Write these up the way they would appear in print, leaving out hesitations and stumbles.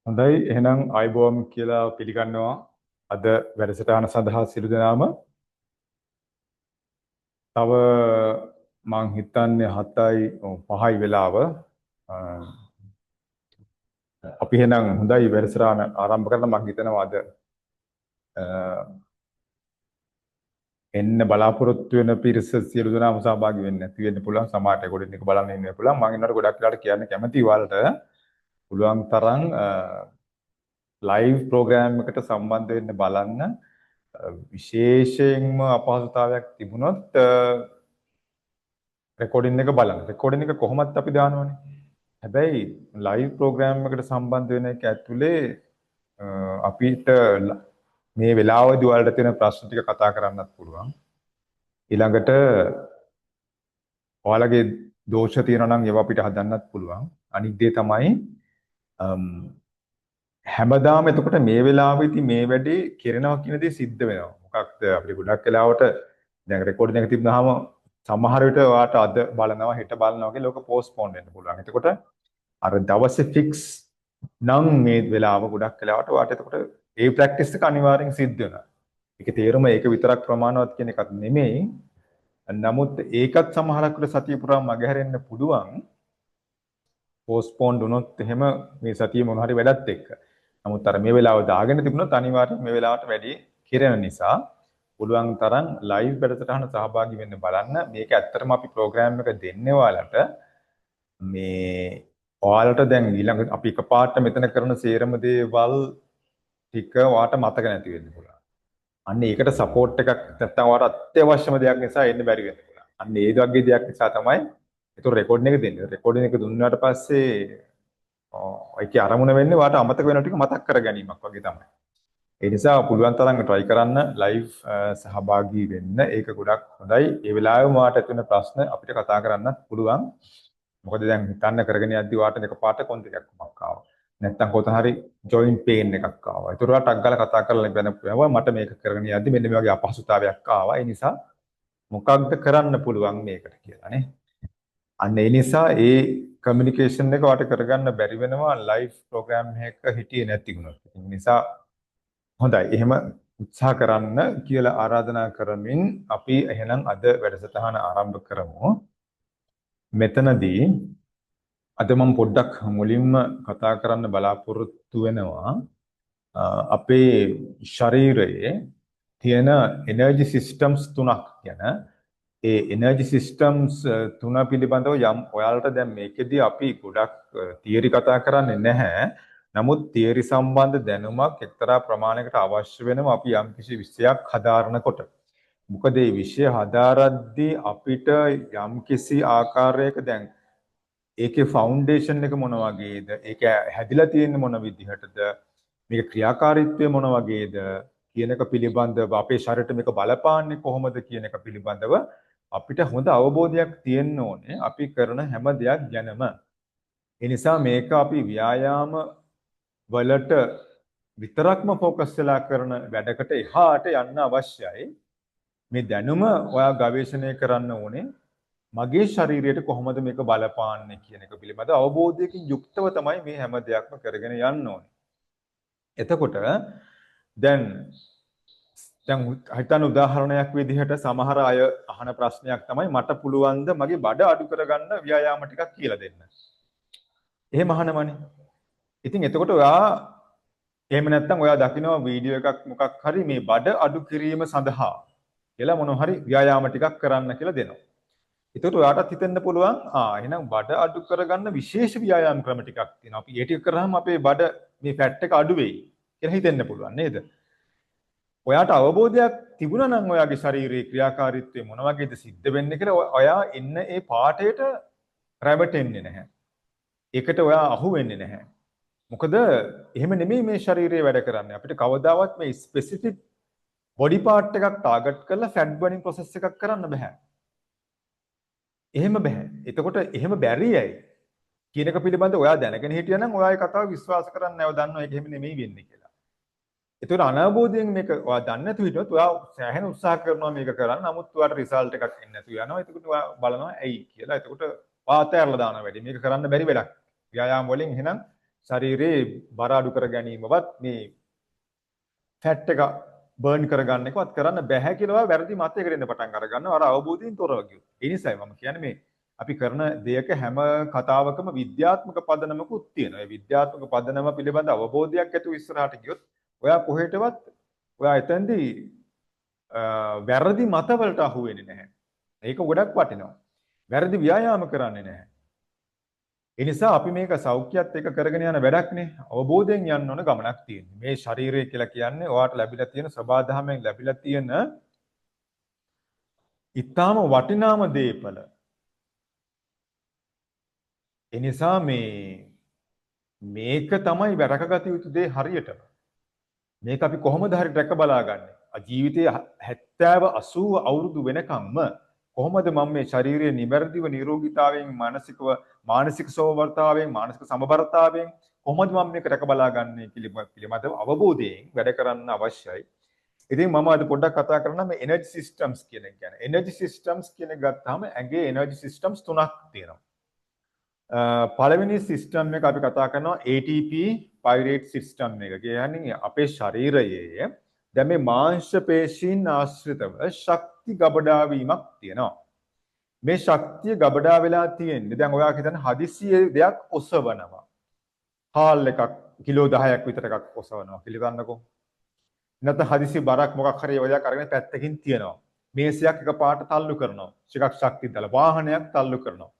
හොඳයි එහෙනම් අයිබෝම් කියලා පිළිගන්නවා අද වැඩසටහන සඳහා සියලු දෙනාම තව මං හිතන්නේ 7යි 5යි වෙලාව අපි එහෙනම් හොඳයි වැඩසටහන ආරම්භ කරන්න මං හිතනවා අද එන්න බලාපොරොත්තු වෙන පිරිස සියලු දෙනාම සහභාගී වෙන්න නැති වෙන්න පුළුවන් සමහරට ඒකට එක බලන්න ඉන්න පුළුවන් මං ඉන්නකොට ගොඩක් වෙලාවට කියන්න කැමතියි ඔයාලට පුළුවන් තරම් ලයිව් ප්‍රෝග්‍රෑම් එකට සම්බන්ධ වෙන්න බලන්න විශේෂයෙන්ම අපහසුතාවයක් තිබුණොත් රෙකෝඩින් එක බලන්න. රෙකෝඩින් එක කොහොමත් අපි දානවනේ. හැබැයි ලයිව් ප්‍රෝග්‍රෑම් එකට සම්බන්ධ වෙන එක ඇතුලේ අපිට මේ වෙලාවදී ඔයාලට තියෙන ප්‍රශ්න ටික කතා කරන්නත් පුළුවන්. ඊළඟට ඔයාලගේ දෝෂ තියෙනවා නම් ඒවා අපිට හදන්නත් පුළුවන්. අනිත් දේ තමයි හැමදාම එතකොට මේ වෙලාවෙදී මේ වැඩේ කරනවා කියන දේ සිද්ධ වෙනවා. මොකක්ද අපිට ගොඩක් වෙලාවට දැන් රෙකෝඩින් එක තිබුණාම සමහර විට ඔයාට අද බලනවා හෙට බලනවා කියලා ලෝක පෝස්ට්පෝන් වෙන්න පුළුවන්. එතකොට අර දවසේ ෆික්ස් නම් මේ වෙලාව ගොඩක් වෙලාවට ඔයාට එතකොට ඒ ප්‍රැක්ටිස් එක අනිවාර්යෙන් සිද්ධ වෙනවා. ඒකේ තේරුම ඒක විතරක් ප්‍රමාණවත් කියන එකක් නෙමෙයි. නමුත් ඒකත් සමහරක් විට සතිය පුරාම මගහැරෙන්න පුළුවන්. පෝස්ට්පෝන් වුණොත් එහෙම මේ සතිය මොන හරි වැඩත් එක්ක. නමුත් අර මේ වෙලාව දාගෙන තිබුණොත් අනිවාර්යෙන් මේ වෙලාවට වැඩි කිරෙන නිසා පුළුවන් තරම් ලයිව් වැඩසටහන සහභාගී වෙන්න බලන්න. මේක ඇත්තටම අපි ප්‍රෝග්‍රෑම් එක දෙන්නේ ඔයාලට. මේ ඔයාලට දැන් ඊළඟ අපි එකපාරට මෙතන කරන සේරම දේවල් ටික ඔයාට මතක නැති වෙන්න පුළුවන්. අන්න ඒකට සපෝට් එකක් නැත්තම් ඔයාට අත්‍යවශ්‍යම දෙයක් නිසා එන්න බැරි වෙන්න පුළුවන්. අන්න ඒ වගේ දෙයක් නිසා තමයි ඒතර රෙකෝඩින් එක දෙන්නේ. රෙකෝඩින් එක දුන්නාට පස්සේ ඒකේ අරමුණ වෙන්නේ ඔයාට අමතක වෙන ටික මතක් කර ගැනීමක් වගේ තමයි. ඒ නිසා පුළුවන් තරම් try කරන්න ලයිව් සහභාගී වෙන්න. ඒක ගොඩක් හොඳයි. ඒ වෙලාවෙම ඔයාට ඇති වෙන ප්‍රශ්න අපිට කතා කරන්නත් පුළුවන්. මොකද දැන් හිතන්න කරගෙන යද්දි ඔයාට එකපාරට කොන්ද එකක් ආවා. නැත්තම් කොතන හරි ජොයින්ට් පේන් එකක් ආවා. ඒතර ඔයාට අග්ගල කතා කරලා බලනවා මට මේක කරගෙන යද්දි මෙන්න මේ වගේ අපහසුතාවයක් ආවා. ඒ නිසා මොකක්ද කරන්න පුළුවන් මේකට කියලා නේ. අන්න ඒ නිසා ඒ කමියුනිකේෂන් එක ඔයාට කරගන්න බැරි වෙනවා ලයිව් ප්‍රෝග්‍රෑම් එකක හිටියේ නැති වුණොත්. ඒ නිසා හොඳයි. එහෙම උත්සාහ කරන්න කියලා ආරාධනා කරමින් අපි එහෙනම් අද වැඩසටහන ආරම්භ කරමු. මෙතනදී අද මම පොඩ්ඩක් මුලින්ම කතා කරන්න බලාපොරොත්තු වෙනවා අපේ ශරීරයේ තියෙන එනර්ජි සිස්ටම්ස් තුනක් ගැන. ඒ එනර්ජි සිස්ටම්ස් තුන පිළිබඳව යම් ඔයාලට දැන් මේකෙදී අපි ගොඩක් තියරි කතා කරන්නේ නැහැ. නමුත් තියරි සම්බන්ධ දැනුමක් එක්තරා ප්‍රමාණයකට අවශ්‍ය වෙනවා අපි යම්කිසි විෂයක් හදාරනකොට. මොකද මේ විෂය හදාරද්දී අපිට යම්කිසි ආකාරයක දැන් ඒකේ ෆවුන්ඩේෂන් එක මොන වගේද? ඒක හැදිලා තියෙන්නේ මොන විදිහටද? මේක ක්‍රියාකාරීත්වය මොන වගේද කියන එක පිළිබඳව අපේ ශරීරයට මේක බලපාන්නේ කොහොමද කියන එක පිළිබඳව අපිට හොඳ අවබෝධයක් තියෙන්න ඕනේ අපි කරන හැම දෙයක් ගැනම. ඒ නිසා මේක අපි ව්‍යායාම වලට විතරක්ම ફોකස් වෙලා කරන වැඩකට එහාට යන්න අවශ්‍යයි. මේ දැනුම ඔයා ගවේෂණය කරන්න ඕනේ. මගේ ශරීරයට කොහොමද මේක බලපාන්නේ කියන එක පිළිබඳ අවබෝධයකින් යුක්තව තමයි මේ හැම දෙයක්ම කරගෙන යන්න ඕනේ. එතකොට දැන් හිතන්න උදාහරණයක් විදිහට සමහර අය අහන ප්‍රශ්නයක් තමයි මට පුළුවන් ද මගේ බඩ අඩු කරගන්න ව්‍යායාම ටිකක් කියලා දෙන්න. එහෙම අහනවනේ. ඉතින් එතකොට ඔයා එහෙම නැත්නම් ඔයා දකිනවා වීඩියෝ එකක් මොකක් හරි මේ බඩ අඩු කිරීම සඳහා කියලා මොන හරි ව්‍යායාම ටිකක් කරන්න කියලා දෙනවා. එතකොට ඔයාටත් හිතෙන්න පුළුවන් එහෙනම් බඩ අඩු කරගන්න විශේෂ ව්‍යායාම ක්‍රම ටිකක් තියෙනවා. අපි ඒ ටික කරාම අපේ බඩ මේ ෆැට් එක අඩු වෙයි කියලා හිතෙන්න පුළුවන් නේද? ඔයාට අවබෝධයක් තිබුණා නම් ඔයාගේ ශාරීරික ක්‍රියාකාරීත්වය මොන වගේද සිද්ධ වෙන්නේ කියලා ඔයා ඉන්න ඒ පාඩේට රැවටෙන්නේ නැහැ. ඒකට ඔයා අහු වෙන්නේ නැහැ. මොකද එහෙම නෙමෙයි මේ ශරීරය වැඩ කරන්නේ. අපිට කවදාවත් මේ ස්පෙસિෆික් බොඩි පාර්ට් එකක් ටාගට් කරලා ෆැට් බර්නින් ප්‍රොසෙස් එකක් කරන්න බෑ. එහෙම බෑ. එතකොට එහෙම බැරි ඇයි කියන එක පිළිබඳව ඔයා දැනගෙන හිටියනම් ඔයා ඒ කතාව විශ්වාස කරන්නේ නැහැ. ඔයා දන්නවා ඒක එහෙම නෙමෙයි වෙන්නේ කියලා. ඒතකොට අනවබෝධයෙන් මේක ඔයා දන්නේ නැතුව හිටියොත් ඔයා සෑහෙන උත්සාහ කරනවා මේක කරන්න. නමුත් ඔයාට රිසල්ට් එකක් එන්නේ නැතුව යනවා. එතකොට ඔයා බලනවා ඇයි කියලා. එතකොට ඔයා අතහැරලා දානවා වැඩි. මේක කරන්න බැරි වැඩක්. ව්‍යායාම වලින් එහෙනම් ශරීරයේ බර අඩු කර ගැනීමවත් මේ ෆැට් එක බර්න් කරගන්න එකවත් කරන්න බැහැ කියලා වැරදි මතයකට එන්න පටන් අර ගන්නවා අර අවබෝධයෙන් තොරව ගියොත්. ඒ නිසායි මම කියන්නේ මේ අපි කරන දෙයක හැම කතාවකම විද්‍යාත්මක පදනමකුත් තියෙනවා. ඒ විද්‍යාත්මක පදනම පිළිබඳ අවබෝධයක් ඇතුව ඉස්සරහට ගියොත් ඔයා කොහෙටවත් ඔයා එතෙන්දී වැරදි මතවලට අහු වෙන්නේ නැහැ. ඒක ගොඩක් වටිනවා. වැරදි ව්‍යායාම කරන්නේ නැහැ. ඒ නිසා අපි මේක සෞඛ්‍යයත් එක්ක කරගෙන යන වැඩක්නේ. අවබෝධයෙන් යන්න ඕන ගමනක් තියෙනවා. මේ ශරීරය කියලා කියන්නේ ඔයාට ලැබිලා තියෙන සබාධමයෙන් ලැබිලා තියෙන ඊටාම වටිනාම දේපල. ඒ නිසා මේක තමයි වැරකගත යුතු දේ හරියටම. මේක අපි කොහොමද හරි රැක බලාගන්නේ? ජීවිතයේ 70 80 අවුරුදු වෙනකම්ම කොහොමද මම මේ ශාරීරික නිවැරදිව නිරෝගීතාවයෙන් මානසික සෝවර්තාවයෙන් මානසික සමබරතාවයෙන් කොහොමද මම මේක රැක බලාගන්නේ පිළිබඳව අවබෝධයෙන් වැඩ කරන්න අවශ්‍යයි. ඉතින් මම අද පොඩ්ඩක් කතා කරන්න මේ එනර්ජි සිස්ටම්ස් කියන එක ගැන. එනර්ජි සිස්ටම්ස් කියන එක ගත්තාම ඇඟේ එනර්ජි සිස්ටම්ස් තුනක් තියෙනවා. පළවෙනි සිස්ටම් එක අපි කතා කරනවා ATP පයිරේට් සිස්ටම් එක. කියන්නේ අපේ ශරීරයේ දැන් මේ මාංශ පේශීන් ආශ්‍රිතව ශක්ති ගබඩා වීමක් තියෙනවා. මේ ශක්තිය ගබඩා වෙලා තියෙන්නේ දැන් ඔයා හිතන්න හදිසියෙ දෙයක් ඔසවනවා. හාල් එකක් කිලෝ 10ක් විතර එකක් ඔසවනවා කියලා ගන්නකො. නැත්නම් හදිසි බරක් මොකක් හරි ඔයා කරගෙන පැත්තකින් තියනවා. මේසයක් එකපාරට තල්ලු කරනවා. ටිකක් ශක්තිය දාලා වාහනයක් තල්ලු කරනවා.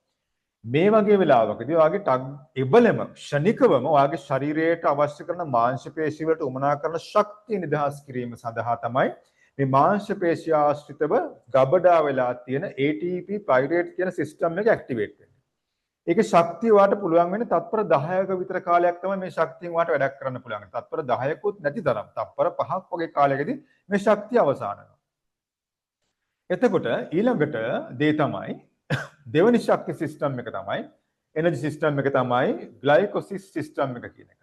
මේ වගේ වෙලාවකදී ඔයාගේ එබලම ක්ෂණිකවම ඔයාගේ ශරීරයට අවශ්‍ය කරන මාංශ පේශි වලට උමනා කරන ශක්තිය නිදහස් කිරීම සඳහා තමයි මේ මාංශ පේශි ආශ්‍රිතව ගබඩා වෙලා තියෙන ATP පයිරේට් කියන සිස්ටම් එක ඇක්ටිවේට් වෙන්නේ. ඒකේ ශක්තිය ඔයාට පුළුවන් වෙන්නේ තත්පර 10ක විතර කාලයක් තමයි මේ ශක්තියෙන් ඔයාට වැඩක් කරන්න පුළුවන්. තත්පර 10කුත් නැති තරම් තත්පර 5ක් වගේ කාලයකදී මේ ශක්තිය අවසන් වෙනවා. එතකොට ඊළඟට දේ තමයි දෙවනි ශක්ති සිස්ටම් එක තමයි එනර්ජි සිස්ටම් එක තමයි ග්ලයිකොසිස් සිස්ටම් එක කියන එක.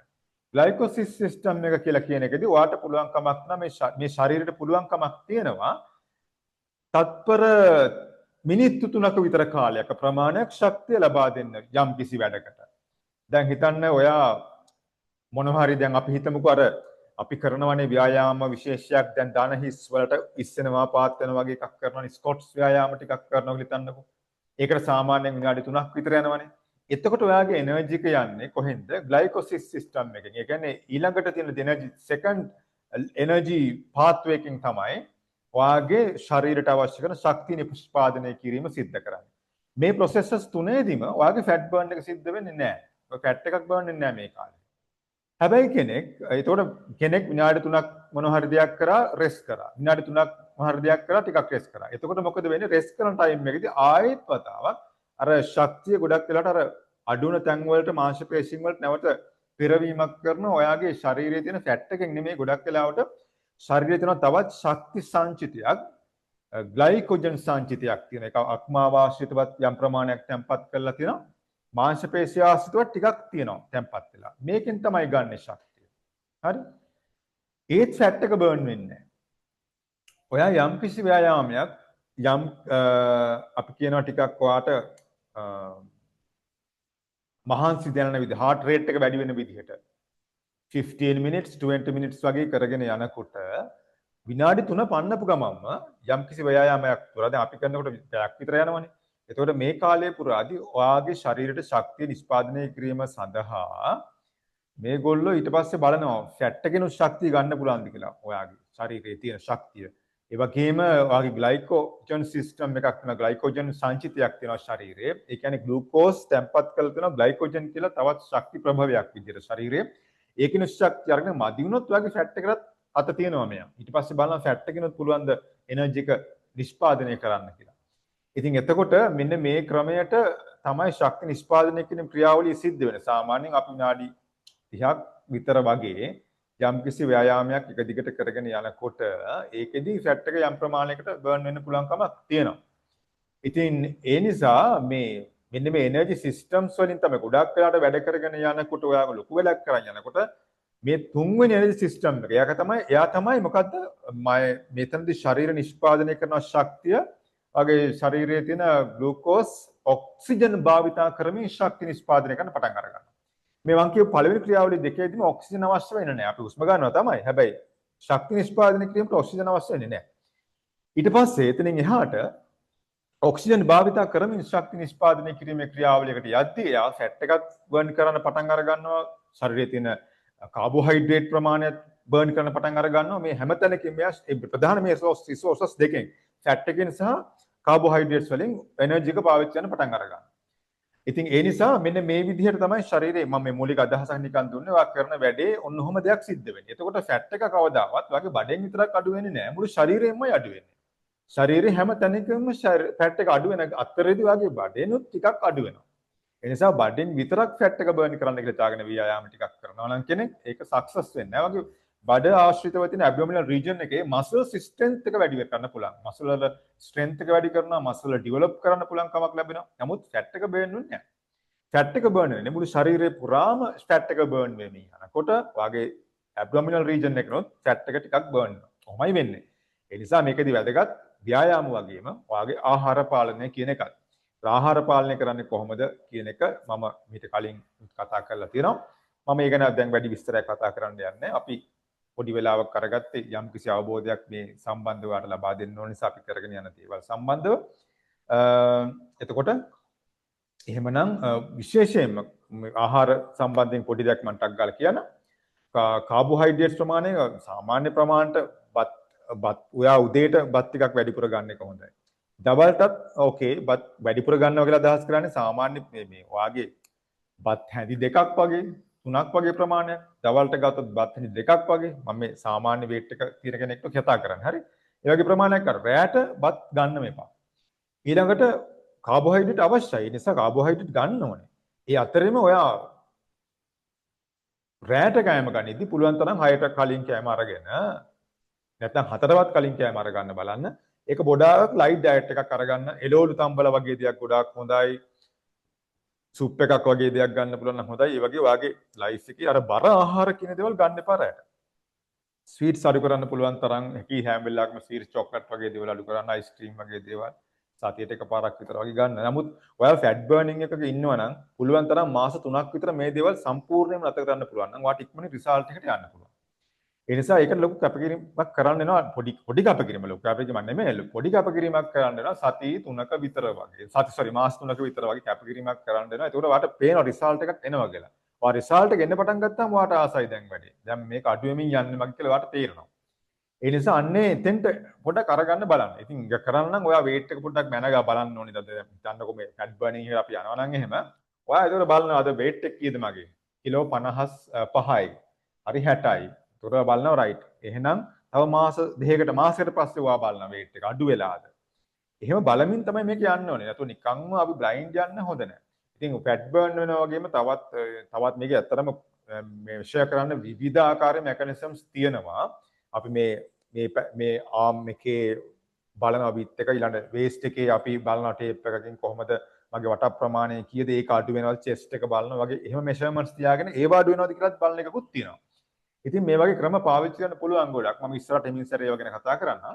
ග්ලයිකොසිස් සිස්ටම් එක කියලා කියන එකදී ඔයාට පුළුවන් කමක් නැහැ මේ ශරීරයට පුළුවන් කමක් තියෙනවා තත්පර මිනිත්තු 3ක විතර කාලයක ප්‍රමාණයක් ශක්තිය ලබා දෙන්න යම් කිසි වැඩකට. දැන් හිතන්න ඔයා මොනවා හරි දැන් අපි හිතමුකෝ අර අපි කරනවනේ ව්‍යායාම විශේෂයක් දැන් දාන හිස් වලට ඉස්සෙනවා පාත් වෙනවා වගේ එකක් කරනවා ස්කොට්ස් ව්‍යායාම ටිකක් කරනවා කියලා හිතන්නකෝ. ඒකට සාමාන්‍යයෙන් විනාඩි 3ක් විතර යනවනේ. එතකොට ඔයාගේ එනර්ජි එක යන්නේ කොහෙන්ද? ග්ලයිකොසිස් සිස්ටම් එකෙන්. ඒ කියන්නේ ඊළඟට තියෙන එනර්ජි සෙකන්ඩ් එනර්ජි පාත්වේ එකෙන් තමයි ඔයාගේ ශරීරයට අවශ්‍ය කරන ශක්තිය නිෂ්පාදනය කිරීම සිද්ධ කරන්නේ. මේ ප්‍රොසෙසර්ස් තුනේදීම ඔයාගේ ෆැට් බර්න් එක සිද්ධ වෙන්නේ නැහැ. ඔය ෆැට් එකක් බර්න් වෙන්නේ නැහැ මේ කාලේ. හැබැයි කෙනෙක් විනාඩි 3ක් මොන හරි දෙයක් කරා රෙස්ට් කරා. විනාඩි 3ක් මොන හරි දෙයක් කරා ටිකක් රෙස්ට් කරා. එතකොට මොකද වෙන්නේ? රෙස්ට් කරන ටයිම් එකේදී ආයෙත් වතාවක් අර ශක්තිය ගොඩක් වෙලාට අර අඩුණ තැන් වලට මාංශ පේශීන් වලට නැවත පෙරවීමක් කරන ඔයාගේ ශරීරයේ තියෙන ෆැට් එකෙන් නෙමෙයි ගොඩක් වෙලාවට ශරීරයේ තියෙන තවත් ශක්ති සංචිතයක් ග්ලයිකොජන් සංචිතයක් තියෙන එක අක්මාවාශ්‍රිතවත් යම් ප්‍රමාණයක් තැම්පත් කරලා තියෙනවා. මාංශ පේශී ආශ්‍රිතව ටිකක් තියෙනවා තැම්පත් වෙලා. මේකෙන් තමයි ගන්න ශක්තිය. හරි? ඒත් ෆැට් එක බර්න් වෙන්නේ නැහැ. ඔයා යම් කිසි ව්‍යායාමයක් යම් අපි කියනවා ටිකක් ඔයාට මහන්සි දැනෙන විදිහ heart rate එක වැඩි වෙන විදිහට 15 minutes 20 minutes වගේ කරගෙන යනකොට විනාඩි 3 පන්නපු ගමන්ම යම් කිසි ව්‍යායාමයක් පුරා දැන් අපි කරනකොට පැයක් විතර යනවනේ. එතකොට මේ කාලය පුරාදී ඔයාගේ ශරීරයට ශක්තිය නිෂ්පාදනය කිරීම සඳහා මේගොල්ලෝ ඊට පස්සේ බලනවා ෆැට් එකෙනුත් ශක්තිය ගන්න පුළුවන්ද කියලා ඔයාගේ ශරීරයේ තියෙන ශක්තිය. ඒ වගේම ඔයාගේ ග්ලයිකෝජන් සිස්ටම් එකක් තියෙනවා ග්ලයිකෝජන් සංචිතයක් තියෙනවා ශරීරයේ. ඒ කියන්නේ ග්ලූකෝස් තැම්පත් කරලා තියෙනවා ග්ලයිකෝජන් කියලා තවත් ශක්ති ප්‍රභවයක් විදිහට ශරීරයේ. ඒකිනුත් ශක්තිය අරගෙන මදි වුණොත් ඔයාගේ ෆැට් එකකට අත තියෙනවා මෙයා. ඊට පස්සේ බලනවා ෆැට් එකකිනුත් පුළුවන් ද එනර්ජි එක නිෂ්පාදනය කරන්න කියලා. ඉතින් එතකොට මෙන්න මේ ක්‍රමයට තමයි ශක්ති නිෂ්පාදනය කියන ක්‍රියාවලිය සිද්ධ වෙන්නේ. සාමාන්‍යයෙන් අපි විනාඩි 30ක් විතර වගේ යම්කිසි ව්‍යායාමයක් එක දිගට කරගෙන යනකොට ඒකෙදි ෆැට් එක යම් ප්‍රමාණයකට බර්න් වෙන්න පුළුවන් කමක් තියෙනවා. ඉතින් ඒ නිසා මෙන්න මේ එනර්ජි සිස්ටම්ස් වලින් තමයි ගොඩක් වෙලාට වැඩ කරගෙන යනකොට ඔයාලා ලොකු වැඩක් කරන් යනකොට මේ තුන්වෙනි එනර්ජි සිස්ටම් එක එයා තමයි මොකද්ද මෙතනදී ශරීර නිෂ්පාදනය කරන ශක්තිය වගේ ශරීරයේ තියෙන ග්ලූකෝස් ඔක්සිජන් භාවිතා කරමින් ශක්ති නිෂ්පාදනය කරන්න පටන් අරගන්නවා. මේ මං කියපු පළවෙනි ක්‍රියාවලිය දෙකේදීම ඔක්සිජන් අවශ්‍ය වෙන්නේ නැහැ. අපි හුස්ම ගන්නවා තමයි. හැබැයි ශක්ති නිෂ්පාදනය කිරීමට ඔක්සිජන් අවශ්‍ය වෙන්නේ නැහැ. ඊට පස්සේ එතනින් එහාට ඔක්සිජන් භාවිතා කරමින් ශක්ති නිෂ්පාදනය කිරීමේ ක්‍රියාවලියකට යද්දී එයා ෆැට් එකක් බර්න් කරන්න පටන් අර ගන්නවා. ශරීරයේ තියෙන කාබෝහයිඩ්‍රේට් ප්‍රමාණය බර්න් කරන්න පටන් අර ගන්නවා. මේ හැමතැනකින් මෙයා ප්‍රධාන මේ රිසෝසස් දෙකෙන් ෆැට් එකෙන් සහ කාබෝහයිඩ්‍රේට්ස් වලින් එනර්ජි එක පාවිච්චි කරන්න පටන් අර ගන්නවා. ඉතින් ඒ නිසා මෙන්න මේ විදිහට තමයි ශරීරයේ මම මේ මූලික අදහසක් නිකන් දුන්නේ. වා කරන වැඩේ ඔන්න ඔහොම දෙයක් සිද්ධ වෙන්නේ. එතකොට ෆැට් එක කවදාවත් වගේ බඩෙන් විතරක් අඩු වෙන්නේ නැහැ. මුළු ශරීරයෙන්මයි අඩු වෙන්නේ. ශරීරයේ හැම තැනකම ෆැට් එක අඩු වෙන අතරේදී වගේ බඩේනුත් ටිකක් අඩු වෙනවා. ඒ නිසා බඩෙන් විතරක් ෆැට් එක බර්න් කරන්න කියලා හිතාගෙන ව්‍යායාම ටිකක් කරනවා නම් කෙනෙක් ඒක සක්සස් වෙන්නේ නැහැ. වගේ බඩ ආශ්‍රිතව තියෙන ඇබ්ඩොමිනල් රීජන් එකේ මසල් ස්ට්‍රෙන්ත් එක වැඩි කරන්න පුළුවන්. මසල් වල ස්ට්‍රෙන්ත් එක වැඩි කරනවා, මසල් ඩෙවලොප් කරන්න පුළුවන් කමක් ලැබෙනවා. නමුත් ෆැට් එක බර්න් වෙන්නේ නැහැ. ෆැට් එක බර්න් වෙන්නේ මුළු ශරීරේ පුරාම ෆැට් එක බර්න් වෙමි. යනකොට වාගේ ඇබ්ඩොමිනල් රීජන් එකනොත් ෆැට් එක ටිකක් බර්න් වෙනවා. කොහොමයි වෙන්නේ? ඒ නිසා මේකෙදි වැදගත් ව්‍යායාම වගේම වාගේ ආහාර පාලනය කියන එකත්. ආහාර පාලනය කරන්නේ කොහොමද කියන එක මම මීට කලින් කතා කරලා තියෙනවා. මම ඒ ගැන දැන් වැඩි විස්තරයක් කතා කරන්න යන්නේ. අපි පොඩි වෙලාවක් අරගත්තේ යම් කිසි අවබෝධයක් මේ සම්බන්ධව අර ලබා දෙන්න ඕන නිසා අපි කරගෙන යන දේවල් සම්බන්ධව. එතකොට එහෙමනම් විශේෂයෙන්ම ආහාර සම්බන්ධයෙන් පොඩි දෙයක් මම ටක් ගාලා කියන්න. කාබෝහයිඩ්‍රේට්ස් ප්‍රමාණය සාමාන්‍ය ප්‍රමාණයට බත් ඔයා උදේට බත් ටිකක් වැඩිපුර ගන්න එක හොඳයි. දවල්ටත් ඕකේ බත් වැඩිපුර ගන්නවා කියලා අදහස් කරන්නේ සාමාන්‍ය මේ වාගේ බත් හැඳි දෙකක් වගේ තුනක් වගේ ප්‍රමාණයක්. දවල්ට ගත්තොත් බත් හැඳි දෙකක් වගේ. මම මේ සාමාන්‍ය weight එක තියෙන කෙනෙක්ට කතා කරන්නේ. හරි. ඒ වගේ ප්‍රමාණයක් කර රැට බත් ගන්න මේපා. ඊළඟට කාබෝහයිඩ්‍රේට් අවශ්‍යයි. ඒ නිසා කාබෝහයිඩ්‍රේට් ගන්න ඕනේ. ඒ අතරෙම ඔයා රැට කෑම ගනිද්දි පුළුවන් තරම් 6ට කලින් කෑම අරගෙන නැත්නම් 4වත් කලින් කෑම අරගන්න බලන්න. ඒක ගොඩාක් ලයිට් ඩයට් එකක් අරගන්න. එළවලු තම්බල වගේ දෙයක් ගොඩාක් හොඳයි. සුප් එකක් වගේ දෙයක් ගන්න පුළුවන් නම් හොඳයි. ඒ වගේ වාගේ ලයිෆ් එකේ අර බර ආහාර කියන දේවල් ගන්න එපා රැට. ස්වීට්ස් අඩු කරන්න පුළුවන් තරම් හැකි හැම වෙලාවකම ස්වීට්ස් චොක්ලට් වගේ දේවල් අඩු කරන්න, අයිස්ක්‍රීම් වගේ දේවල් සතියට එකපාරක් විතර වගේ ගන්න. නමුත් ඔයාලා ෆැට් බර්නින් එකක ඉන්නවා නම් පුළුවන් තරම් මාස 3ක් විතර මේ දේවල් සම්පූර්ණයෙන්ම නැතර කරන්න පුළුවන් නම් ඔයාට ඉක්මනින් රිසල්ට් එකට යන්න පුළුවන්. ඒ නිසා ඒකට ලොකු කැපකිරීමක් කරන්න වෙනවා. පොඩි කැපකිරීම ලොකු කැපකිරීමක් නෙමෙයි. පොඩි කැපකිරීමක් කරන්න වෙනවා සති 3ක විතර වගේ. මාස 3ක විතර වගේ කැපකිරීමක් කරන්න වෙනවා. ඒකට ඔයාට පේනවා රිසල්ට් එකක් එනවා කියලා. ඔයා රිසල්ට් එක එන්න පටන් ගත්තාම ඔයාට ආසයි දැන් වැඩි. දැන් මේක අඩු වෙමින් යන්නේ මග කියලා ඔයාට තේරෙනවා. ඒ නිසා අන්නේ එතෙන්ට පොඩක් අරගන්න බලන්න. ඉතින් ඒක කරන්න නම් ඔයා weight එක පොඩ්ඩක් මැනගා බලන්න ඕනේ. හිතන්නකො මේ fat burning එකට අපි යනවා නම් එහෙම. ඔයා ඒතර බලනවා අද weight එක කීයද මගේ? කිලෝ 55යි. හරි 60යි. ඒතර බලනවා right. එහෙනම් තව මාස දෙකකට මාසයකට පස්සේ ඔයා බලනවා weight එක අඩු වෙලාද? එහෙම බලමින් තමයි මේක යන්න ඕනේ. නැතු නිකන්ම අපි blind යන්න හොඳ නැහැ. ඉතින් fat burn වෙනවා වගේම තවත් මේක ඇත්තටම මෙෂර් කරන්න විවිධ ආකාරයේ mechanisms තියෙනවා. අපි මේ ආම් එකේ බලන බිත් එක ඊළඟ වේස්ට් එකේ අපි බලන ටේප් එකකින් කොහොමද මගේ වට ප්‍රමාණය කීයද ඒක අඩු වෙනවද චෙස්ට් එක බලනවා වගේ එහෙම මෙෂර්මන්ට්ස් තියාගෙන ඒව අඩු වෙනවද කියලාත් බලන එකකුත් තියෙනවා. ඉතින් මේ වගේ ක්‍රම පාවිච්චි කරන්න පුළුවන් ගොඩක්. මම ඉස්සරහට එමින්සර් ඒව ගැන කතා කරන්නම්.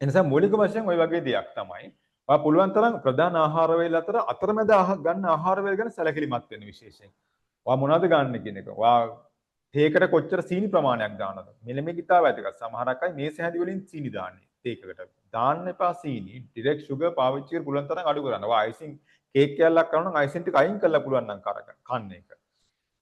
ඒ නිසා මූලික වශයෙන් ওই වගේ දෙයක් තමයි. ඔයා පුළුවන් තරම් ප්‍රධාන ආහාර වේල අතර අතරමැද ගන්න ආහාර වේල ගැන සැලකිලිමත් වෙන්න විශේෂයෙන්. ඔයා මොනවද ගන්න කියන එක. ඔයා තේකට කොච්චර සීනි ප්‍රමාණයක් දානවද? මෙන්න මේක ඉතාල වැදගත්. සමහරක් අය මේස හැඳි වලින් සීනි දාන්නේ. තේකකට. දාන්න එපා සීනි. ඩිරෙක්ට් සුගර් පාවිච්චි කරලා පුළුවන් තරම් අඩු කරන්න. ඔයා අයිසින් කේක් කෑල්ලක් කරනවා නම් අයිසින් ටික අයින් කරලා පුළුවන් නම් කන්න එක.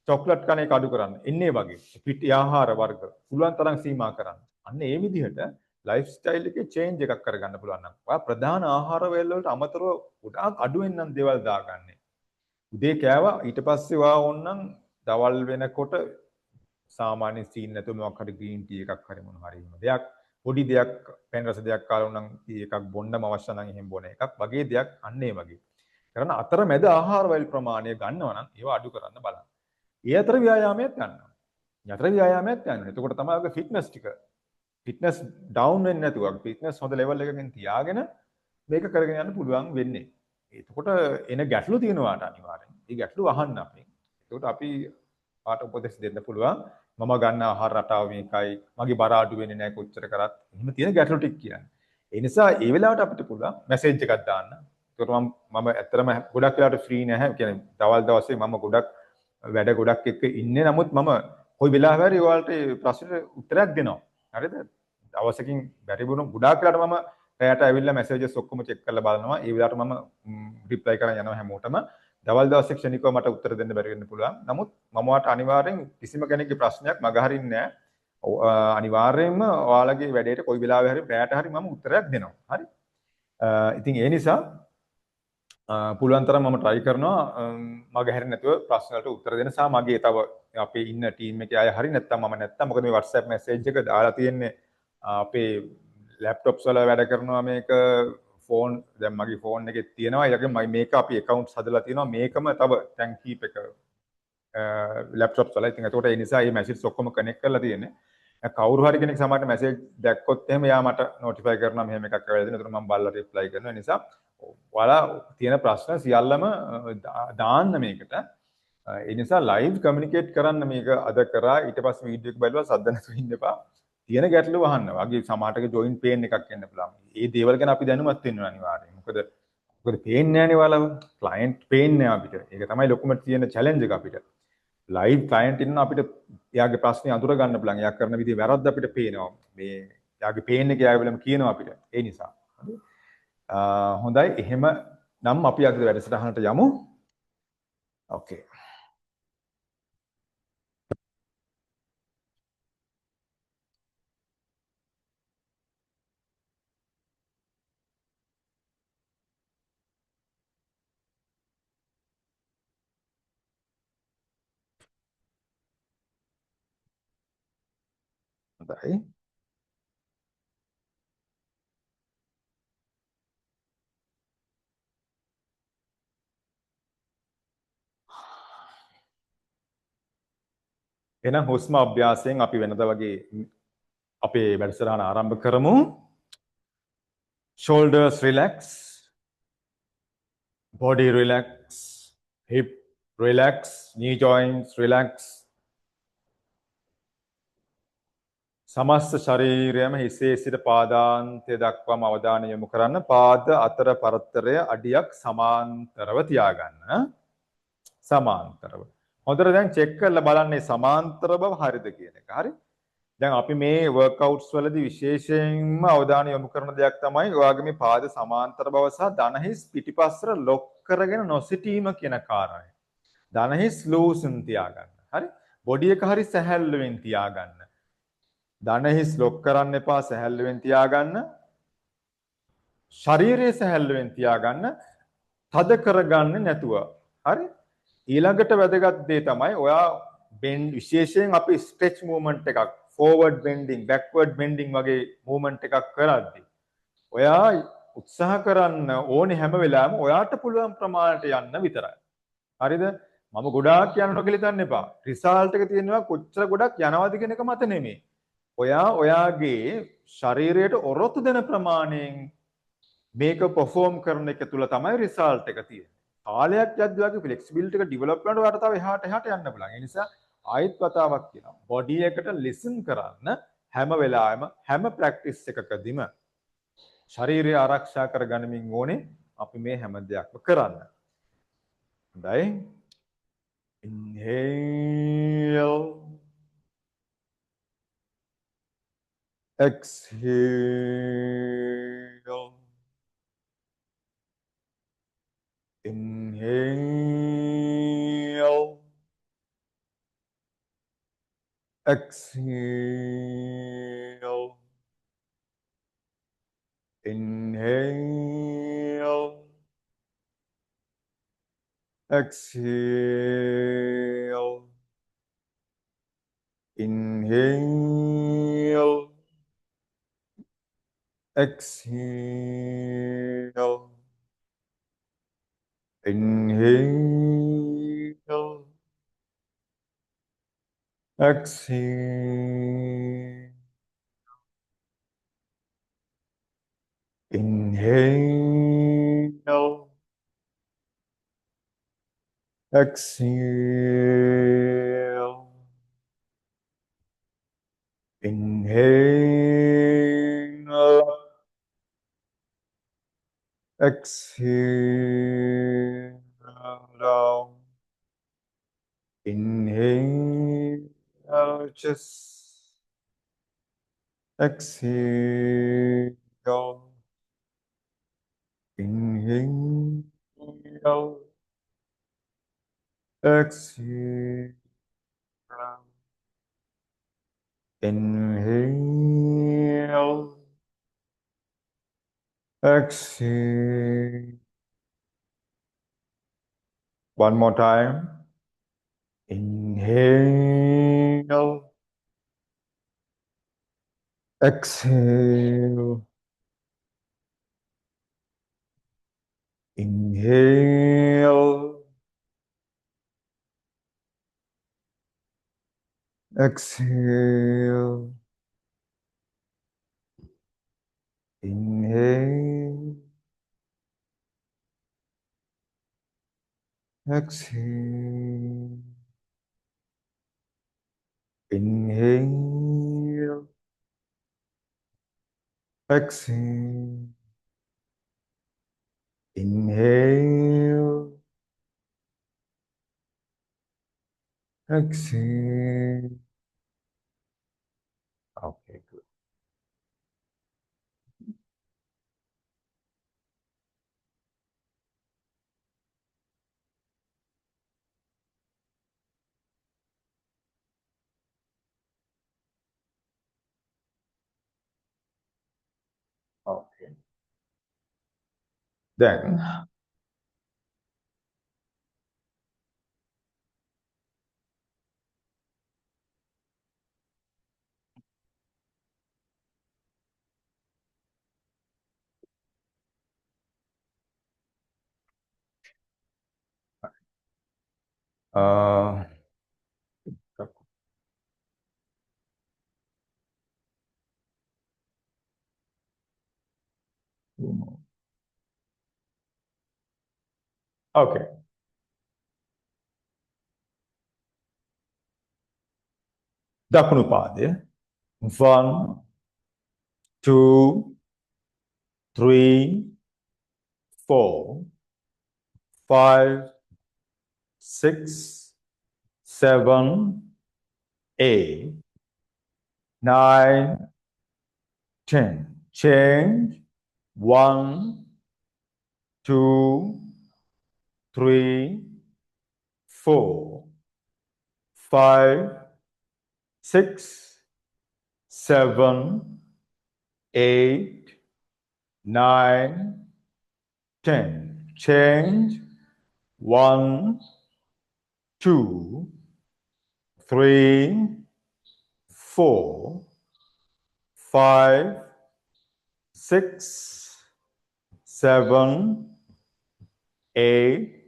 චොක්ලට් කන එක අඩු කරන්න. එන්නේ වගේ. පිටි ආහාර වර්ග පුළුවන් තරම් සීමා කරන්න. අන්න ඒ විදිහට ලයිෆ් ස්ටයිල් එකේ චේන්ජ් එකක් කරගන්න පුළුවන් නම්. ඔයා ප්‍රධාන ආහාර වේල වලට අමතරව ගොඩාක් අඩුවෙන් නම් දේවල් දාගන්නේ. උදේ කෑවා ඊට පස්සේ ඔයා ඕනනම් දවල් වෙනකොට සාමාන්‍ය සීන් නැතුව මොකක් හරි ග්‍රීන් ටී එකක් හරි මොන හරි වෙන දෙයක් පොඩි දෙයක් පෙන් රස දෙයක් කාලා උනම් ටී එකක් බොන්නම අවශ්‍ය නම් එහෙම බොන එකක් වගේ දෙයක් අන්න ඒ වගේ. කරන අතරමැද ආහාර වල ප්‍රමාණය ගන්නවා නම් ඒවා අඩු කරන්න බලන්න. ඒ අතර ව්‍යායාමයක් ගන්නවා. යතර ව්‍යායාමයක් ගන්නවා. එතකොට තමයි ඔය ෆිට්නස් ටික ෆිට්නස් ඩවුන් වෙන්නේ නැතුව ෆිට්නස් හොඳ ලෙවල් එකකින් තියාගෙන මේක කරගෙන යන්න පුළුවන් වෙන්නේ. එතකොට එන ගැටලු තියෙනවාට අනිවාර්යෙන්. ඒ ගැටලු අහන්න අපි. එතකොට අපි පාට උපදෙස් දෙන්න පුළුවන්. මම ගන්න ආහාර රටාව මේකයි. මගේ බර අඩු වෙන්නේ නැහැ කොච්චර කරත්. එහෙම තියෙන ගැටලු ටික කියන්නේ. ඒ නිසා ඒ වෙලාවට අපිට පුළුවන් මැසේජ් එකක් දාන්න. ඒකට මම ඇත්තටම ගොඩක් වෙලාවට ෆ්‍රී නැහැ. කියන්නේ දවල් දවසේ මම ගොඩක් වැඩ ගොඩක් එක්ක ඉන්නේ. නමුත් මම කොයි වෙලාවෙ හරි ඔයාලට ප්‍රශ්නෙට උත්තරයක් දෙනවා. හරිද? දවසකින් බැරි වුණොත් ගොඩාක් වෙලාට මම රැයට ඇවිල්ලා මැසේජස් ඔක්කොම චෙක් කරලා බලනවා. ඒ වෙලාවට මම රිප්ලයි කරන් යනවා හැමෝටම. දවල් දවසේ ක්ෂණිකව මට උත්තර දෙන්න බැරි වෙන්න පුළුවන්. නමුත් මම ඔයාලට අනිවාර්යෙන් කිසිම කෙනෙක්ගේ ප්‍රශ්නයක් මගහරින්නේ නැහැ. අනිවාර්යයෙන්ම ඔයාලගේ වැඩේට කොයි වෙලාවෙ හරි රැයට හරි මම උත්තරයක් දෙනවා. හරි? ඉතින් ඒ නිසා පුළුවන් තරම් මම try කරනවා මගේ හැරෙන්නේ නැතුව ප්‍රශ්න වලට උත්තර දෙන්න සහ මගේ තව අපේ ඉන්න ටීම් එකේ අය හරි නැත්තම් මම නැත්තම් මොකද මේ WhatsApp message එක දාලා තියෙන්නේ අපේ laptops වල වැඩ කරනවා මේක ෆෝන් දැන් මගේ ෆෝන් එකේ තියෙනවා ඒ වගේම මේක අපි accounts හදලා තියෙනවා මේකම තව thank keep එක laptops වල ඉතින් ඒකට ඒ නිසා මේ message ඔක්කොම connect කරලා තියෙන්නේ කවුරු හරි කෙනෙක් සමහරට message දැක්කොත් එහෙම එයා මට notify කරනවා මෙහෙම එකක් ආවද එතන මම බලලා reply කරනවා ඒ නිසා ඔයාලා තියෙන ප්‍රශ්න සියල්ලම දාන්න මේකට. ඒ නිසා live communicate කරන්න මේක අද කරා ඊට පස්සේ වීඩියෝ එක බලලා සද්ද නැතුව ඉන්න එපා. තියෙන ගැටලු වහන්න. වගේ සමාටක join pain එකක් එන්න පුළුවන්. මේ දේවල් ගැන අපි දැනුවත් වෙන්න අනිවාර්යයෙන්. මොකද පේන්නේ නැහැනේ ඔයාලව. client පේන්නේ අපිට. ඒක තමයි ලොකුම තියෙන challenge එක අපිට. live client ඉන්න අපිට එයාගේ ප්‍රශ්නේ අඳුර ගන්න පුළුවන්. එයා කරන විදිහ වැරද්ද අපිට පේනවා. මේ එයාගේ pain එක එයා වෙලම කියනවා අපිට. ඒ නිසා. හරි. හොඳයි එහෙම නම් අපි අද වැඩසටහනට යමු. ඕකේ. හොඳයි. එහෙනම් හුස්ම අභ්‍යාසයෙන් අපි වෙනදා වගේ අපේ වැඩසටහන ආරම්භ කරමු. shoulders relax, body relax, hip relax, knee joints relax. සමස්ත ශරීරයම හිසේ සිට පාදාන්තය දක්වාම අවධානය යොමු කරන්න. පාද අතර පරතරය අඩියක් සමාන්තරව තියාගන්න. සමාන්තරව. හොඳට දැන් චෙක් කරලා බලන්න සමාන්තර බව හරිද කියන එක. හරි? දැන් අපි මේ workouts වලදී විශේෂයෙන්ම අවධානය යොමු කරන දෙයක් තමයි ඔයාගේ මේ පාද සමාන්තර බව සහ දණහිස් පිටිපස්සට ලොක් කරගෙන නොසිටීම කියන කාරණය. දණහිස් ලූසන් තියාගන්න. හරි? බොඩි එක හරි සැහැල්ලුවෙන් තියාගන්න. දණහිස් ලොක් කරන්න එපා සැහැල්ලුවෙන් තියාගන්න. ශරීරය සැහැල්ලුවෙන් තියාගන්න. තද කරගන්නේ නැතුව. හරි? ඊළඟට වැදගත් දේ තමයි ඔයා බෙන්ඩ් විශේෂයෙන් අපි ස්ට්‍රෙච් මූවමන්ට් එකක් forward bending backward bending වගේ මූවමන්ට් එකක් කරද්දී ඔයා උත්සාහ කරන්න ඕනේ හැම වෙලාවෙම ඔයාට පුළුවන් ප්‍රමාණයට යන්න විතරයි. හරිද? මම ගොඩාක් යනකොට කියලා හිතන්න එපා. රිසල්ට් එක තියෙනවා කොච්චර ගොඩක් යනවද කියන එක මත නෙමෙයි. ඔයා ඔයාගේ ශරීරයට ඔරොත්තු දෙන ප්‍රමාණයෙන් මේක perform කරන එක තුල තමයි රිසල්ට් එක තියෙන්නේ. කාලයක් යද්දී වගේ ෆ්ලෙක්සිබිලිටි එක ඩෙවලොප් කරනකොට ඔයාලට තව එහාට යන්න පුළුවන්. ඒ නිසා ආයෙත් වතාවක් කියනවා. බොඩි එකට ලිසන් කරන්න හැම වෙලාවෙම හැම ප්‍රැක්ටිස් එකකදීම ශරීරය ආරක්ෂා කරගනිමින් ඕනේ අපි මේ හැම දෙයක්ම කරන්න. හොඳයි. Inhale. Exhale. Inhale. Exhale. Inhale. Exhale. Inhale. Exhale. Inhale. Exhale. Inhale. Exhale. Inhale. Exhale down. Inhale, chest. Exhale. Inhale. Exhale. Inhale. Exhale. One more time. Inhale. Exhale. Inhale. Exhale. Inhale. Exhale. Inhale. Exhale. Inhale. Exhale. Okay, good. Okay. Then, uh, okay. දකුණු පාදය. 1, 2, 3, 4, 5, 6, 7, 8, 9, 10. Change. 1, 2, 3, 4, 5, 6, 7, 8, 9, 10. Change. 1, 2, 3, 4, 5, 6, 7, 8,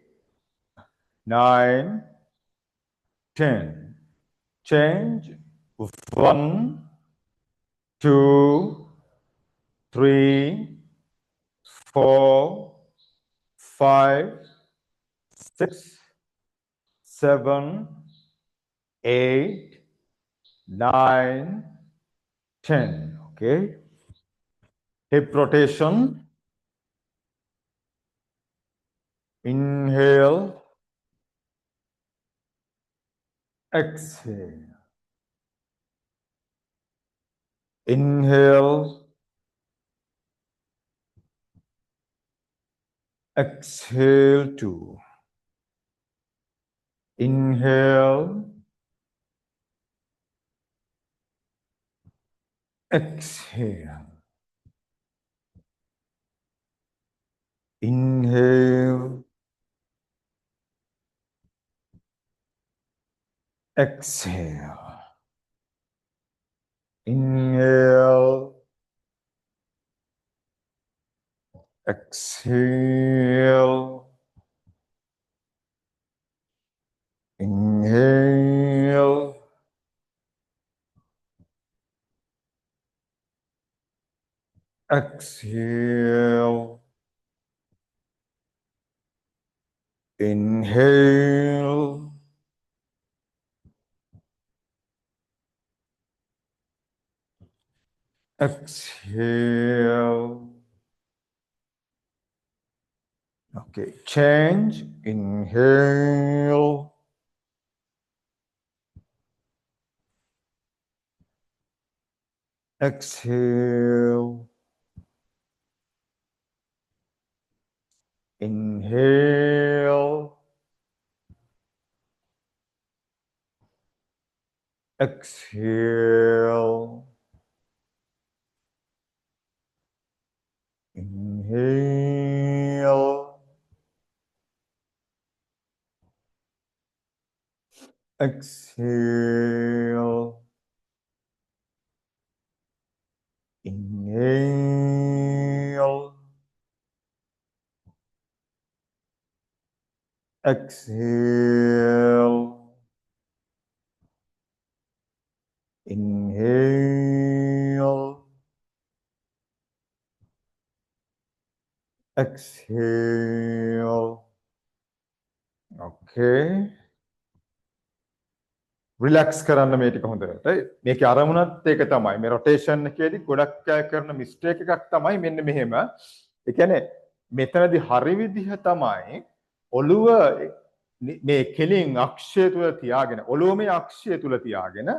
9, 10. Change. 1, 2, 3, 4, 5, 6, 7, 8, 9, 10. Okay. Hip rotation. Inhale. Exhale. Inhale. Exhale 2. Inhale. Exhale. Inhale. Exhale. Inhale. Exhale. Inhale. Exhale. Inhale. Exhale. Okay, change. Inhale. exhale, inhale, exhale, inhale, exhale, inhale, exhale, inhale, exhale. Okay. Relax කරන්න මේ ටික හොඳට. මේකේ අරමුණත් ඒක තමයි. මේ rotation එකේදී ගොඩක් අය කරන මිස්ටේක් එකක් තමයි මෙන්න මෙහෙම. ඒ කියන්නේ මෙතනදී හරි විදිහ තමයි ඔළුව මේ කෙලින් අක්ෂය තුල තියාගෙන ඔළුව මේ අක්ෂය තුල තියාගෙන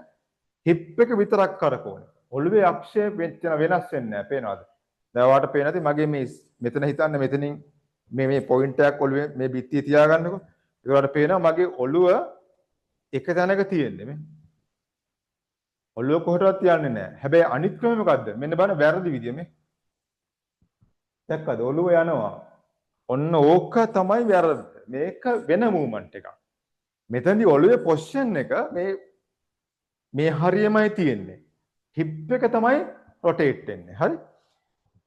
හිප් එක විතරක් කරකවන. ඔළුවේ අක්ෂය වෙනස් වෙන්නේ නැහැ. පේනවද? දැන් ඔයාලට පේන නැති මගේ මේ මෙතන හිතන්න මෙතනින් මේ පොයින්ට් එකක් ඔළුවේ මේ බිත්තිය තියාගන්නකො. ඒකට පේනවා මගේ ඔළුව එක තැනක තියෙන්නේ මේ. ඔළුව කොහටවත් තියන්නේ නැහැ. හැබැයි අනිත් ක්‍රමය මොකද්ද? මෙන්න බලන්න වැරදි විදිය මේ. දැක්කද? ඔළුව යනවා. ඔන්න ඕක තමයි වැරද්ද. මේක වෙන මූවමන්ට් එකක්. මෙතනදී ඔළුවේ පොසිෂන් එක මේ හරියමයි තියෙන්නේ. හිප් එක තමයි රොටේට් වෙන්නේ. හරි?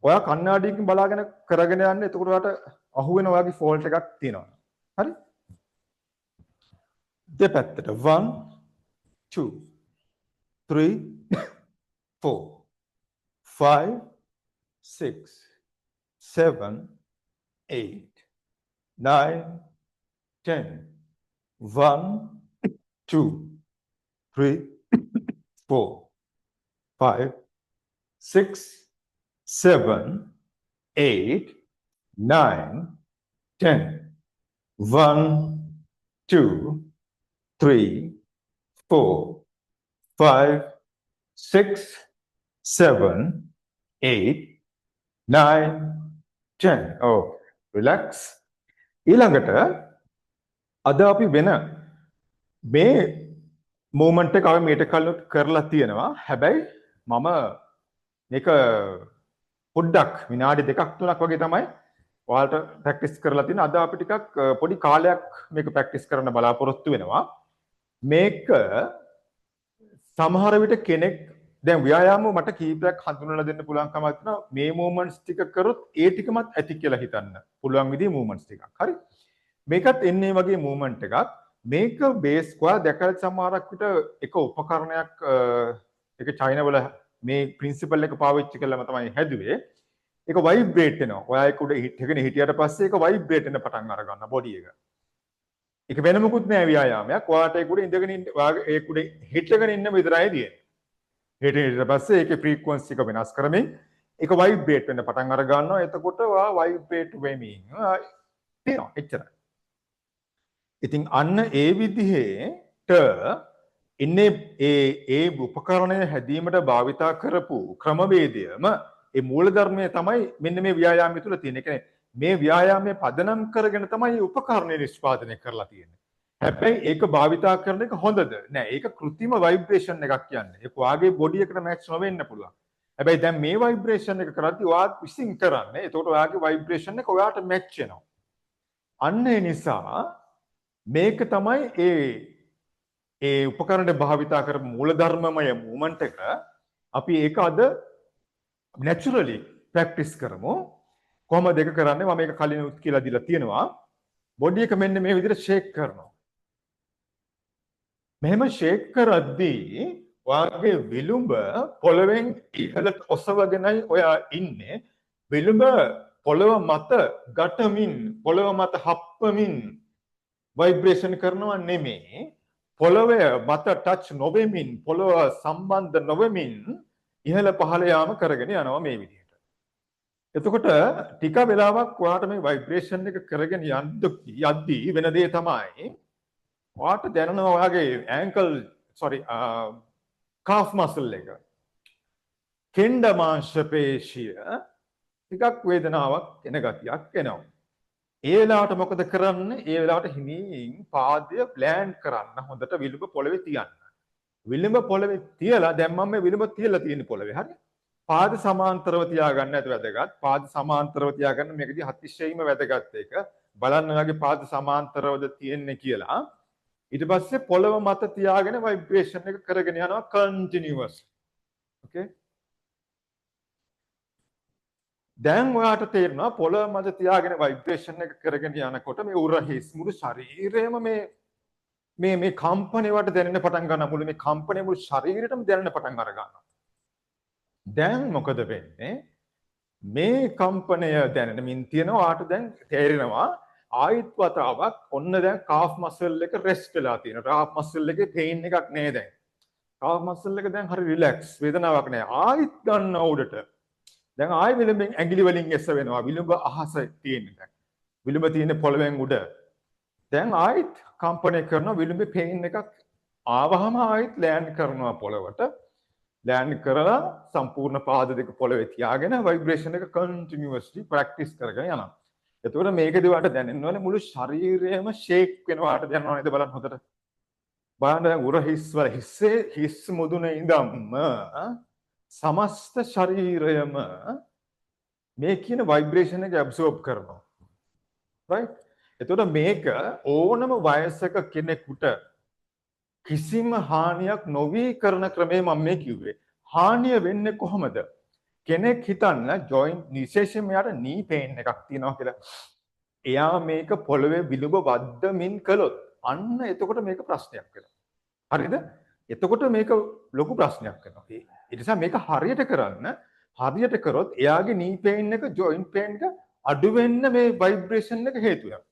ඔයා කණ්ණාඩියකින් බලාගෙන කරගෙන යන්න. එතකොට ඔයාට අහුවෙන ඔයාගේ ෆෝල්ට් එකක් තියෙනවා. හරි? දෙපැත්තට 1 2 3 4 5 6 7 8 9 10 1 2 3 4 5 6 7 8 9 10 1 2 3 4 5 6 7 8 9 10. Oh, relax. ඊළඟට අද අපි වෙන මේ මූවමන්ට් එක අපි මීට කලින් කරලා තියෙනවා. හැබැයි මම මේක පොඩ්ඩක් විනාඩි 2ක් 3ක් වගේ තමයි ඔයාලට ප්‍රැක්ටිස් කරලා තියෙන. අද අපි ටිකක් පොඩි කාලයක් මේක ප්‍රැක්ටිස් කරන්න බලාපොරොත්තු වෙනවා. මේක සමහර විට කෙනෙක් දැන් ව්‍යායාම මට කීපයක් හඳුන්වලා දෙන්න පුළුවන් කමක් තියෙනවා. මේ මූවමන්ට්ස් ටික කරොත් ඒ ටිකමත් ඇති කියලා හිතන්න පුළුවන් විදිහේ මූවමන්ට්ස් ටිකක්. හරි? මේකත් එන්නේ වගේ මූවමන්ට් එකක්. මේක බේස් කොහා දැකලා සමහරක් විට එක උපකරණයක් ඒක චයිනා වල මේ ප්‍රින්සිපල් එක පාවිච්චි කළාම තමයි හැදුවේ. ඒක වයිබ්‍රේට් වෙනවා. ඔයා ඒක උඩ හිටගෙන හිටියට පස්සේ ඒක වයිබ්‍රේට් වෙන්න පටන් අර ගන්නවා බොඩි එක. ඒක වෙන මොකුත් නෑ ව්‍යායාමයක්. ඔයාට ඒක උඩ ඉඳගෙන ඉන්න ඔයාගේ ඒක උඩ හිටගෙන ඉන්න විතරයි තියෙන්නේ. ඊට පස්සේ ඒකේ ෆ්‍රීකවන්සි එක වෙනස් කරමින් ඒක වයිබ්‍රේට් වෙන්න පටන් අර ගන්නවා. එතකොට ඔයා වයිබ්‍රේට් වෙමින් තියෙනවා. එච්චරයි. ඉතින් අන්න ඒ විදිහට ඉන්නේ ඒ උපකරණය හැදීමට භාවිතා කරපු ක්‍රමවේදයම ඒ මූලධර්මය තමයි මෙන්න මේ ව්‍යායාමය තුළ තියෙන. ඒ කියන්නේ මේ ව්‍යායාමයේ පදනම් කරගෙන තමයි මේ උපකරණය නිෂ්පාදනය කරලා තියෙන්නේ. හැබැයි ඒක භාවිතා කරන එක හොඳද? නෑ. ඒක કૃත්‍රිම ভাইබ්‍රේෂන් එකක් කියන්නේ. ඒක ඔයාගේ බොඩි එකට මැච් නොවෙන්න පුළුවන්. හැබැයි දැන් මේ ভাইබ්‍රේෂන් එක කරද්දී ඔයා විසින් කරන්නේ. එතකොට ඔයාගේ ভাইබ්‍රේෂන් එක ඔයාට මැච් වෙනවා. අන්න ඒ නිසා මේක තමයි ඒ උපකරණය භාවිතා කරපු මූලධර්මමය මූවමන්ට් එක. අපි ඒක අද naturally practice කරමු. කොහොමද ඒක කරන්නේ? මම මේක කලින් උත් කියලා දීලා තියෙනවා. බොඩි එක මෙන්න මේ විදිහට ෂේක් කරනවා. මෙහෙම ෂේක් කරද්දී ඔයාගේ විලුඹ පොළවෙන් ඉහළට ඔසවගෙනයි ඔයා ඉන්නේ. විලුඹ පොළව මත ගැටමින් පොළව මත හප්පමින් ভাইබ්‍රේෂන් කරනවා නෙමෙයි. පොළවේ මත ටච් නොවෙමින් පොළව සම්බන්ධ නොවෙමින් ඉහළ පහළ යාම කරගෙන යනවා මේ විදිහට. එතකොට ටික වෙලාවක් ඔයාට මේ ভাইබ්‍රේෂන් එක කරගෙන යද්දී වෙන දේ තමයි ඔයාට දැනෙනවා ඔයාගේ ඇන්කල් කාෆ් මසල් එක කෙන්ඩ මාංශ පේශිය ටිකක් වේදනාවක් එන ගතියක් එනවා. ඒ වෙලාවට මොකද කරන්නේ? ඒ වෙලාවට හිමින් පාදය ප්ලෑන් කරන්න හොඳට විලුඹ පොළවේ තියන්න. විලුඹ පොළවේ තියලා දැන් මම මේ විලුඹ තියලා තියෙන පොළවේ හරි. පාද සමාන්තරව තියාගන්න ඇත වැදගත්. පාද සමාන්තරව තියාගන්න මේකදී අතිශයින්ම වැදගත් එක. බලන්න ඔයාගේ පාද සමාන්තරවද තියෙන්නේ කියලා. ඊට පස්සේ පොළව මත තියාගෙන ভাইබ්‍රේෂන් එක කරගෙන යනවා කන්ටිනියුවස්. ඕකේ. දැන් ඔයාට තේරෙනවා පොළව මත තියාගෙන ভাইබ්‍රේෂන් එක කරගෙන යනකොට මේ උර හිස් මුළු ශරීරයම මේ කම්පණය වට දැනෙන්න පටන් ගන්නවා. මුළු මේ කම්පණය මුළු ශරීරෙටම දැනෙන්න පටන් අර ගන්නවා. දැන් මොකද වෙන්නේ? මේ කම්පණය දැනෙමින් තියෙනවා. ඔයාට දැන් තේරෙනවා ආයිත් වතාවක් ඔන්න දැන් කාෆ් මසල් එක රෙස්ට් වෙලා තියෙනවා. කාෆ් මසල් එකේ පේන් එකක් නෑ දැන්. කාෆ් මසල් එක දැන් හරි රිලැක්ස්, වේදනාවක් නෑ. ආයිත් ගන්න උඩට. දැන් ආයි විලුඹෙන් ඇඟිලි වලින් එස වෙනවා. විලුඹ අහස තියෙන්නේ දැන්. විලුඹ තියෙන පොළවෙන් උඩ. දැන් ආයිත් කම්පණය කරනවා. විලුඹේ පේන් එකක් ආවහම ආයිත් ලෑන්ඩ් කරනවා පොළවට. ලෑන්ඩ් කරලා සම්පූර්ණ පාද දෙක පොළවේ තියාගෙන ভাইබ්‍රේෂන් එක කන්ටිනියුවස්ලි ප්‍රැක්ටිස් කරගෙන යනවා. එතකොට මේකදී වාට දැනෙන්න ඕනේ මුළු ශරීරයම ෂේක් වෙනවා. වාට දැනනවා නේද? බලන්න හොඳට. බලන්න දැන් උර හිස් වල හිස් මුදුනේ ඉඳන්ම සමස්ත ශරීරයම මේ කියන ভাইබ්‍රේෂන් එක ඇබ්සෝබ් කරනවා. රයිට්? එතකොට මේක ඕනම වයසක කෙනෙකුට කිසිම හානියක් නොවි කරන ක්‍රමය මම මේ කිව්වේ. හානිය වෙන්නේ කොහොමද? කෙනෙක් හිතන්න ජොයින්ට් විශේෂයෙන්ම යාට නී පේන් එකක් තියෙනවා කියලා. එයා මේක පොළවේ විලුඹ වද්දමින් කළොත් අන්න එතකොට මේක ප්‍රශ්නයක් වෙනවා. හරිද? එතකොට මේක ලොකු ප්‍රශ්නයක් වෙනවා. ඒ නිසා මේක හරියට කරන්න, හරියට කරොත් එයාගේ නී පේන් එක, ජොයින්ට් පේන් එක අඩු වෙන්න මේ ভাইබ්‍රේෂන් එක හේතු වෙනවා.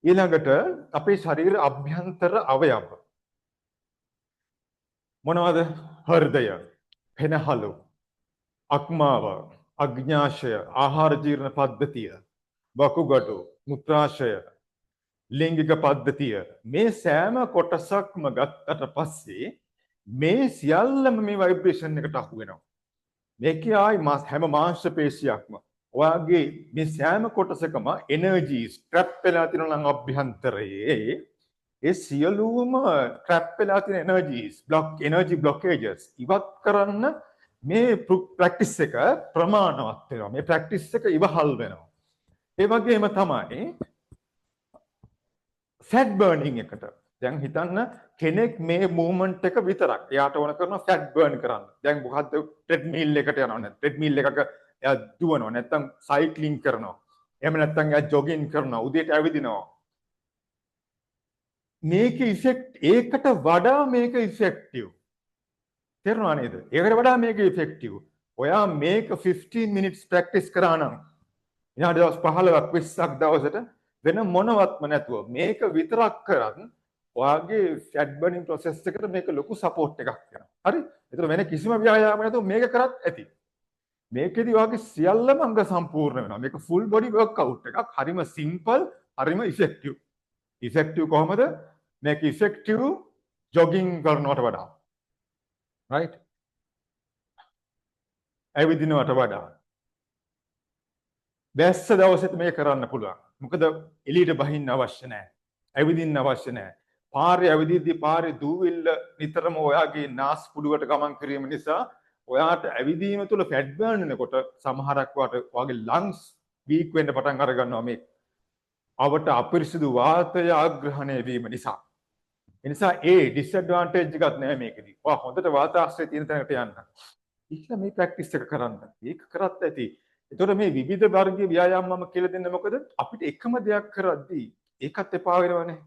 ඊළඟට අපේ ශරීර අභ්‍යන්තර අවයව මොනවද? හෘදය, පෙනහළු, අක්මාව, අග්ඤාශය, ආහාර ජීර්ණ පද්ධතිය, වකුගඩු, මුත්‍රාශය, ලිංගික පද්ධතිය, මේ සෑම කොටසක්ම ගත්තට පස්සේ මේ සියල්ලම මේ ভাইබ්‍රේෂන් එකට අහු වෙනවා. මේකේ ආයි හැම මාංශ පේශියක්ම ඔයාගේ මේ සෑම කොටසකම එනර්ජිස් ට්‍රැප් වෙලා තියෙනවා නම් අභ්‍යන්තරයේ ඒ සියලුම ට්‍රැප් වෙලා තියෙන එනර්ජි බ්ලොකේජස් ඉවත් කරන්න මේ ප්‍රැක්ටිස් එක ප්‍රමාණවත් වෙනවා. මේ ප්‍රැක්ටිස් එක ඉවහල් වෙනවා. ඒ වගේම තමයි ෆැට් බර්නින් එකට. දැන් හිතන්න කෙනෙක් මේ මූවමන්ට් එක විතරක් එයාට ඕන කරනවා ෆැට් බර්න් කරන්න. දැන් මොකද්ද ට්‍රෙඩ්මිල් එකට යනවා නේද? ට්‍රෙඩ්මිල් එකක එයා දුවනවා නැත්නම් සයික්ලින් කරනවා. එහෙම නැත්නම් එයා ජොගින් කරනවා. උදේට ඇවිදිනවා. මේක ඉෆෙක්ට් ඒකට වඩා මේක ඉෆෙක්ටිව්. තේරුණා නේද? ඒකට වඩා මේක ඉෆෙක්ටිව්. ඔයා මේක 15 minutes ප්‍රැක්ටිස් කරා නම් විනාඩි දවස් 15ක් 20ක් දවසට වෙන මොනවත්ම නැතුව මේක විතරක් කරත් ඔයාගේ ෆැට් බර්නින් ප්‍රොසෙස් එකට මේක ලොකු සපෝට් එකක් වෙනවා. හරි? ඒතර වෙන කිසිම ව්‍යායාමයක් නැතුව මේක කරත් ඇති. මේකෙදි ඔයාගේ සියල්ලම අංග සම්පූර්ණ වෙනවා. මේක ෆුල් බොඩි වර්ක්අවුට් එකක්. හරිම සිම්පල්, හරිම ඉෆෙක්ටිව්. ඉෆෙක්ටිව් කොහමද? මේක ඉෆෙක්ටිව් ජොගින් කරනවට වඩා. right? ඇවිදිනවට වඩා. වැස්ස දවසෙත් මේක කරන්න පුළුවන්. මොකද එළියට බහින්න අවශ්‍ය නැහැ. ඇවිදින්න අවශ්‍ය නැහැ. පාරේ ඇවිදිද්දී පාරේ දූවිල්ල නිතරම ඔයාගේ නාස් පුඩුවට ගමන් කිරීම නිසා ඔයාට ඇවිදීම තුළ ෆැට් බර්න් වෙනකොට සමහරක් ඔයාගේ ලංග්ස් වීක් වෙන්න පටන් අර ගන්නවා මේ අවට අපිරිසිදු වාතය ආග්‍රහණය වීම නිසා. ඒ නිසා ඒ ඩිස්ඇඩ්වාන්ටේජ් එකක් නෑ මේකෙදී. ඔයා හොඳට වාතාශ්‍රය තියෙන තැනකට යන්න. ඉතින් මේ ප්‍රැක්ටිස් එක කරන්න. ඒක කරත් ඇති. ඒතකොට මේ විවිධ වර්ගයේ ව්‍යායාම මම කියලා දෙන්නේ මොකද? අපිට එකම දෙයක් කරද්දී ඒකත් එපා වෙනවනේ.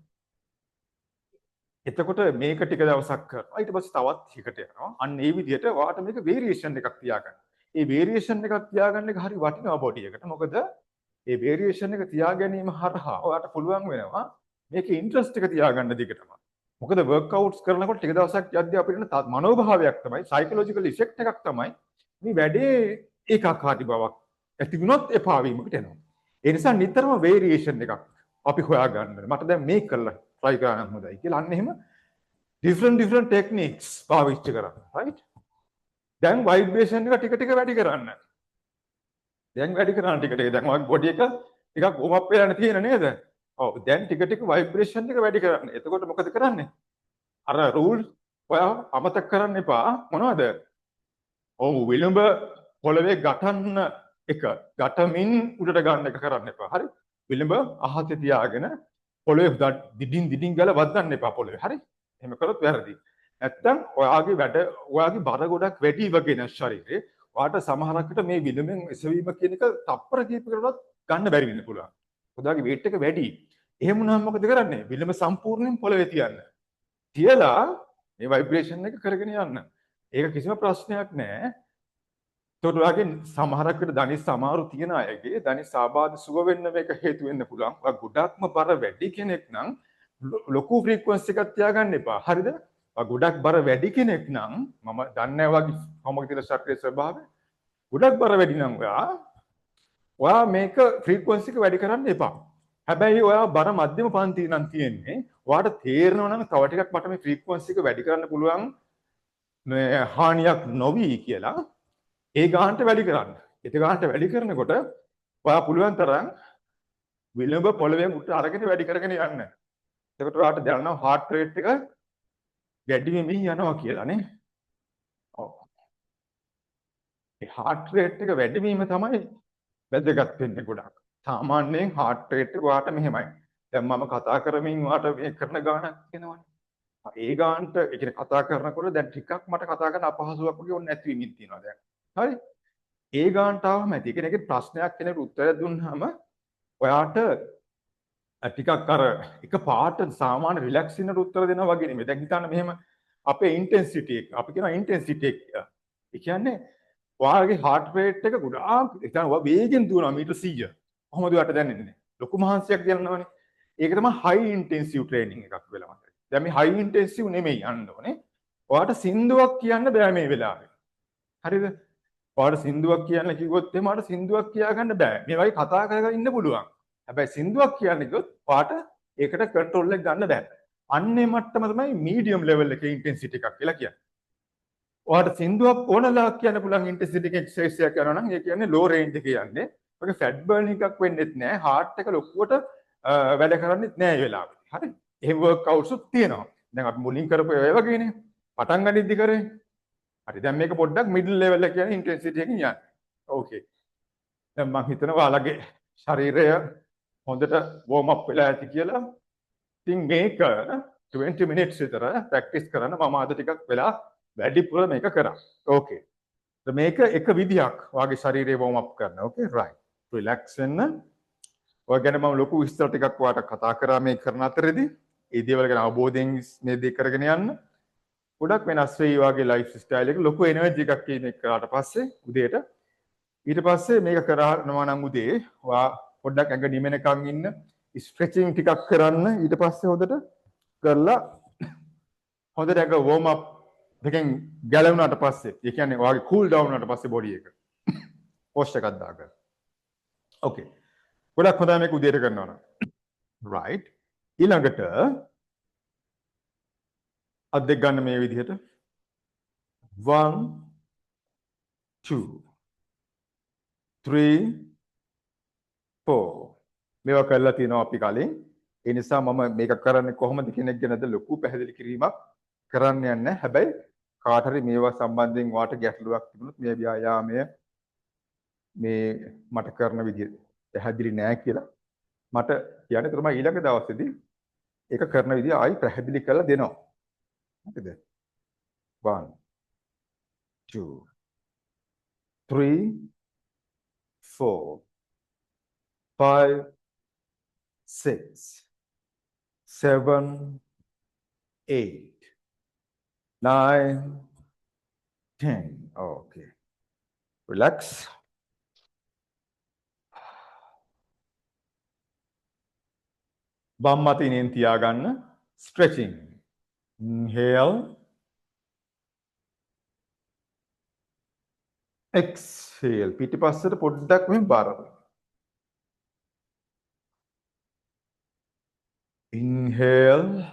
එතකොට මේක ටික දවසක් කරනවා. ඊට පස්සේ තවත් ටිකට යනවා. අන්න ඒ විදිහට ඔයාට මේක වේරියේෂන් එකක් තියාගන්න. ඒ වේරියේෂන් එකක් තියාගන්න එක හරි වටිනවා බොඩි එකට. මොකද ඒ වේරියේෂන් එක තියා ගැනීම හරහා ඔයාට පුළුවන් වෙනවා මේකේ ඉන්ට්‍රස්ට් එක තියාගන්න දිගටම. මොකද වර්ක්අවුට්ස් කරනකොට ටික දවසක් යද්දී අපිට එන මනෝභාවයක් තමයි සයිකොලොජිකල් ඉෆෙක්ට් එකක් තමයි මේ වැඩේ ඒකාකාරී බවක් ඇති වුණොත් එපා වීමකට එනවා. ඒ නිසා නිතරම වේරියේෂන් එකක් අපි හොයාගන්න ඕනේ. මට දැන් මේක කරලා try කරන්න හොඳයි කියලා. අන්න එහෙම different techniques පාවිච්චි කරන්න. right? දැන් ভাইබ්‍රේෂන් එක ටික ටික වැඩි කරන්න. දැන් වැඩි කරන්න ටික ටික. දැන් ඔයාගේ බොඩි එක ටිකක් වෝම් අප් වෙලානේ තියෙන නේද? ඔව් දැන් ටික ටික ভাইබ්‍රේෂන් එක වැඩි කරන්න. එතකොට මොකද කරන්නේ? අර රූල් ඔයා අමතක කරන්න එපා. මොනවද? ඔව් විලුඹ පොළවේ ගටන්න එක. ගටමින් උඩට ගන්න එක කරන්න එපා. හරි? විලුඹ අහසේ තියාගෙන පොළවේ දිඩින් දිඩින් ගාලා වදන්න එපා පොළවේ. හරි? එහෙම කරොත් වැරදි. නැත්තම් ඔයාගේ බර ගොඩක් වැඩි වගේ නේ ශරීරේ. ඔයාට සමහරකට මේ විලුඹෙන් එසවීම කියන එක තප්පර කීපයකටවත් ගන්න බැරි වෙන්න පුළුවන්. ඔයාගේ weight එක වැඩි. එහෙම වුණාම මොකද කරන්නේ? විලුඹ සම්පූර්ණයෙන් පොළවේ තියන්න. තියලා මේ ভাইබ්‍රේෂන් එක කරගෙන යන්න. ඒක කිසිම ප්‍රශ්නයක් නෑ. ඒතකොට ඔයාගේ සමහරකට ධනිස් අමාරු තියන අයගේ ධනිස් ආබාධ සුව වෙන්න මේක හේතු වෙන්න පුළුවන්. ඔයා ගොඩක්ම බර වැඩි කෙනෙක් නම් ලොකු ෆ්‍රීකවන්සි එකක් තියාගන්න එපා. හරිද? ඔයා ගොඩක් බර වැඩි කෙනෙක් නම් මම දන්නේ නැහැ ඔයාගේ කොහොමද කියලා ශරීරයේ ස්වභාවය. ගොඩක් බර වැඩි නම් ඔයා මේක ෆ්‍රීකවන්සි එක වැඩි කරන්න එපා. හැබැයි ඔයා බර මධ්‍යම පන්තිය නම් තියෙන්නේ. ඔයාට තේරෙනවා නම් තව ටිකක් මට මේ ෆ්‍රීකවන්සි එක වැඩි කරන්න පුළුවන් මේ හානියක් නොවි කියලා ඒ ගානට වැඩි කරන්න. ඒ ගානට වැඩි කරනකොට ඔයා පුළුවන් තරම් විලුඹ පොළවෙන් උඩට අරගෙන වැඩි කරගෙන යන්න. එතකොට ඔයාට දැනෙනවා heart rate එක වැඩි වෙමින් යනවා කියලා නේ. ඔව්. ඒ heart rate එක වැඩි වීම තමයි වැදගත් වෙන්නේ ගොඩක්. සාමාන්‍යයෙන් heart rate එක ඔයාට මෙහෙමයි. දැන් මම කතා කරමින් ඔයාට මේ කරන ගානක් එනවනේ. ඒ ගානට ඒ කියන්නේ කතා කරනකොට දැන් ටිකක් මට කතා කරන්න අපහසුයක් වගේ ඔන්න නැති වෙමින් තියෙනවා දැන්. හරි? ඒ ගානට ආවම ඇති. ඒ කියන්නේ ප්‍රශ්නයක් කෙනෙකුට උත්තර දුන්නාම ඔයාට ටිකක් අර එක පාට සාමාන්‍ය රිලැක්ස් වෙනට උත්තර දෙනවා වගේ නෙමෙයි. දැන් හිතන්න මෙහෙම අපේ ඉන්ටෙන්සිටි එක අපි කියනවා ඉන්ටෙන්සිටි එක. ඒ කියන්නේ ඔයාගේ heart rate එක ගොඩාක් හිතන්න ඔයා වේගෙන් දුවනවා මීටර් 100. කොහොමද ඔයාට දැනෙන්නේ? ලොකු මහන්සියක් ගන්නවනේ. ඒක තමයි high intensive training එකක් වෙලා මතක. දැන් මේ high intensive නෙමෙයි යන්න ඕනේ. ඔයාට සින්දුවක් කියන්න බෑ මේ වෙලාවේ. හරිද? ඔයාට සින්දුවක් කියන්න කිව්වොත් එහෙම ඔයාට සින්දුවක් කියා ගන්න බෑ. මේ වගේ කතා කර ඉන්න පුළුවන්. හැබැයි සින්දුවක් කියන්න කිව්වොත් ඔයාට ඒකට කන්ට්‍රෝල් එක ගන්න බෑ. අන්නේ මට්ටම තමයි මීඩියම් ලෙවල් එකේ ඉන්ටෙන්සිටි එකක් කියලා කියන්නේ. ඔයාට සින්දුවක් ඕනලා කියන්න පුළුවන් ඉන්ටෙන්සිටි එකේ එක්සර්සයිස් එකක් කරනවා නම් ඒ කියන්නේ ලෝ රේන්ජ් එකේ යන්නේ. ඔක ෆැට් බර්න් එකක් වෙන්නෙත් නෑ. හાર્ට් එක ලොකුවට වැඩ කරන්නේත් නෑ ඒ වෙලාවට. හරි? එහෙම වර්ක්අවුට්ස් තියෙනවා. දැන් අපි මුලින් කරපු ඒ වගේනේ. පටන් ගනිද්දි කරේ. හරි දැන් මේක පොඩ්ඩක් මිඩල් ලෙවල් එක කියන්නේ ඉන්ටෙන්සිටි එකකින් යන්න. ඕකේ. දැන් මම හිතනවා ඔයාලගේ ශරීරය හොඳට වෝම් අප් වෙලා ඇති කියලා. ඉතින් මේක 20 minutes විතර ප්‍රැක්ටිස් කරන්න මම අද ටිකක් වෙලා වැඩිපුර මේක කරා. ඕකේ. මේක එක විදිහක් ඔයාගේ ශරීරය වෝම් අප් කරන්න. ඕකේ රයිට්. රිලැක්ස් වෙන්න. ඔය ගැන මම ලොකු විස්තර ටිකක් ඔයාලට කතා කරා මේ කරන අතරේදී. ඒ දේවල් ගැන අවබෝධයෙන් මේ දේ කරගෙන යන්න. ගොඩක් වෙනස් වෙයි වගේ ලයිෆ් ස්ටයිල් එක ලොකු එනර්ජි එකක් කියන එක කරාට පස්සේ උදේට ඊට පස්සේ මේක කරනවා නම් උදේ ඔයා පොඩ්ඩක් ඇඟ නිමෙනකන් ඉන්න ස්ට්‍රෙචින් ටිකක් කරන්න ඊට පස්සේ හොඳට කරලා හොඳට ඇඟ වෝම් අප් දෙකෙන් ගැලවුණාට පස්සේ ඒ කියන්නේ ඔයාගේ කූල් ඩවුන් වුණාට පස්සේ බොඩි එක පෝස්ට් එකක් දාගන්න. ඕකේ. ගොඩක් හොඳයි මේක උදේට කරනවා නම්. රයිට්. ඊළඟට අත් දෙක ගන්න මේ විදිහට 1 2 3 4 මේවා කරලා තියෙනවා අපි කලින්. ඒ නිසා මම මේක කරන්නේ කොහොමද කියන එක ගැනද ලොකු පැහැදිලි කිරීමක් කරන්න යන්නේ. හැබැයි කාට හරි මේවා සම්බන්ධයෙන් වාට ගැටලුවක් තිබුණොත් මේ ව්‍යායාමය මේ මට කරන විදිහ පැහැදිලි නෑ කියලා මට කියන්න තමයි ඊළඟ දවසේදී ඒක කරන විදිහ ආයි පැහැදිලි කරලා දෙනවා. හරිද? 1 2 3 4 5 6 7 8 9 10 okay relax වම් අත ඉනෙන් තියාගන්න stretching inhale exhale පිටිපස්සට පොඩ්ඩක් මෙහෙම බාර inhale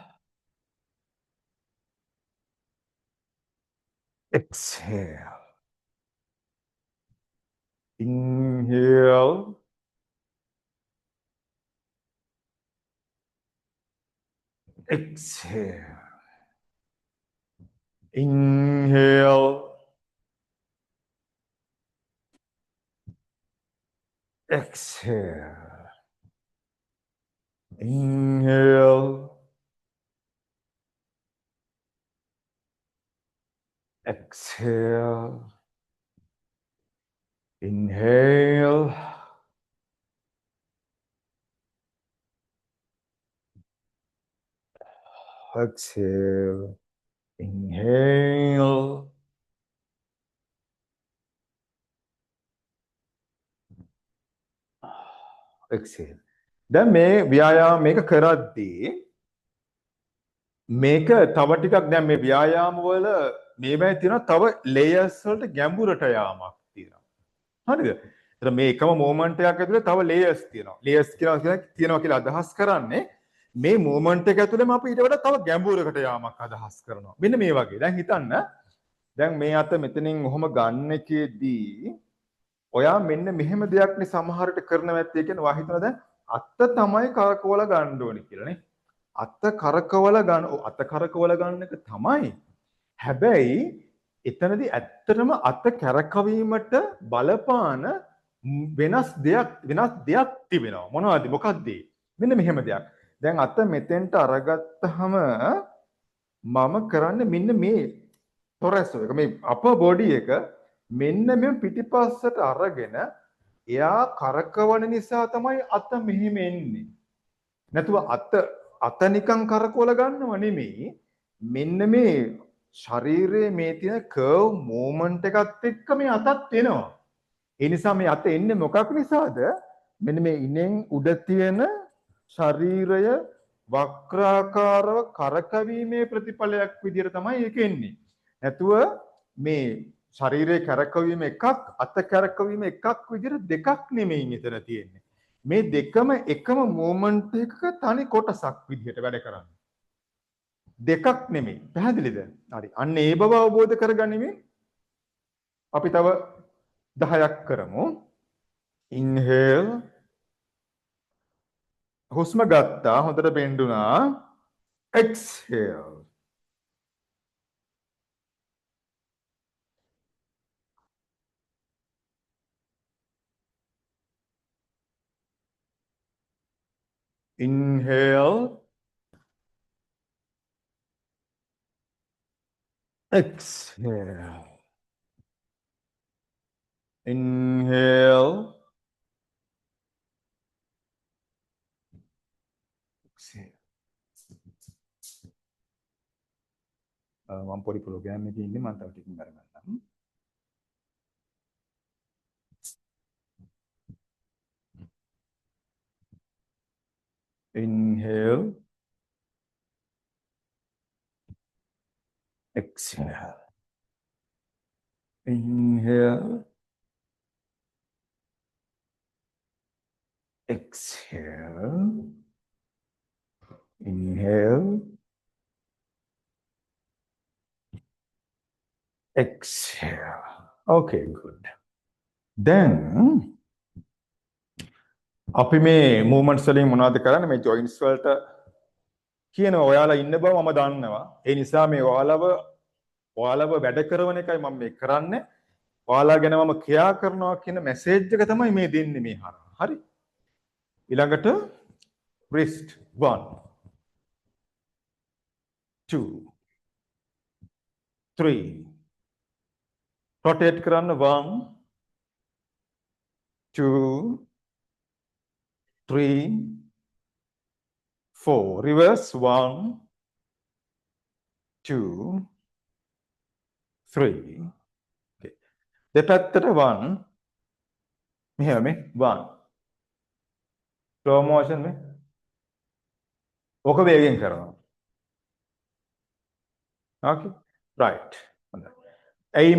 exhale Inhale. Exhale. Inhale. Exhale. Inhale. Exhale. Inhale. Exhale. Inhale. Exhale. දැන් මේ ව්‍යායාම මේක කරද්දී මේක තව ටිකක් දැන් මේ ව්‍යායාම වල මේවැයි තියෙනවා තව ලේයර්ස් වලට ගැඹුරට යාමක් තියෙනවා. හරිද? එතන මේ එකම මොමන්ට් එකක් ඇතුලේ තව ලේයර්ස් තියෙනවා. ලේයර්ස් කියනවා කියලා අදහස් කරන්නේ මේ මොමන්ට් එක ඇතුලේම අපි ඊට වඩා තව ගැඹුරකට යාමක් අදහස් කරනවා. මෙන්න මේ වගේ. දැන් හිතන්න දැන් මේ අත මෙතනින් ඔහොම ගන්න එකේදී ඔයා මෙන්න මෙහෙම දෙයක් නේ සමහරට කරනවා ඇත්තේ කියන්නේ වා හිතනවා දැන් අත තමයි කරකවල ගන්න ඕනේ කියලා නේ. අත කරකවල ගන්න එක තමයි. හැබැයි එතනදී ඇත්තටම අත කැරකවීමට බලපාන වෙනස් දෙයක් තිබෙනවා. මොනවද? මොකක්ද? මෙන්න මෙහෙම දෙයක්. දැන් අත මෙතෙන්ට අරගත්තාම මම කරන්නේ මෙන්න මේ තොරස් එක මේ අපර් බොඩි එක මෙන්න මේ පිටිපස්සට අරගෙන එයා කරකවන නිසා තමයි අත මෙහෙම එන්නේ. නැතුව අත නිකන් කරකවල ගන්නව නෙමෙයි. මෙන්න මේ ශරීරයේ මේ තියෙන කර්ව් මූවමන්ට් එකත් එක්ක මේ අතත් එනවා. ඒ නිසා මේ අත එන්නේ මොකක් නිසාද? මෙන්න මේ ඉනෙන් උඩ තියෙන ශරීරය වක්‍රාකාරව කරකවීමේ ප්‍රතිඵලයක් විදිහට තමයි ඒක එන්නේ. නැතුව මේ ශරීරයේ කරකවීම එකක් අත කරකවීම එකක් විදිහට දෙකක් නෙමෙයි මෙතන තියෙන්නේ. මේ දෙකම එකම මූවමන්ට් එකක තනි කොටසක් විදිහට වැඩ කරන්නේ. දෙකක් නෙමෙයි. පැහැදිලිද? හරි. අන්න ඒ බව අවබෝධ කරගනිමින් අපි තව 10ක් කරමු. ඉන්හේල් හුස්ම ගත්තා හොඳට බෙන්ඩුනා. එක්ස්හේල් inhale exhale inhale exhale මම පොඩි ප්‍රෝග්‍රෑම් එකකින් ඉන්නේ මම තව ටිකකින් කරගන්නම්. inhale exhale inhale exhale inhale exhale okay good then අපි මේ මූවමන්ට්ස් වලින් මොනවද කරන්නේ මේ ජොයින්ට්ස් වලට කියනවා ඔයාලා ඉන්න බව මම දන්නවා ඒ නිසා මේ ඔයාලව වැඩ කරන එකයි මම මේ කරන්නේ ඔයාලා ගැන මම කියා කරනවා කියන මැසේජ් එක තමයි මේ දෙන්නේ මේ හරහා හරි ඊළඟට wrist 1 2 3 rotate කරන්න 1 2 3 4 reverse 1 2 3 okay දෙපැත්තට 1 මෙහෙම මේ 1 slow motion මේ ඕක වේගෙන් කරනවා okay right හොඳයි එයි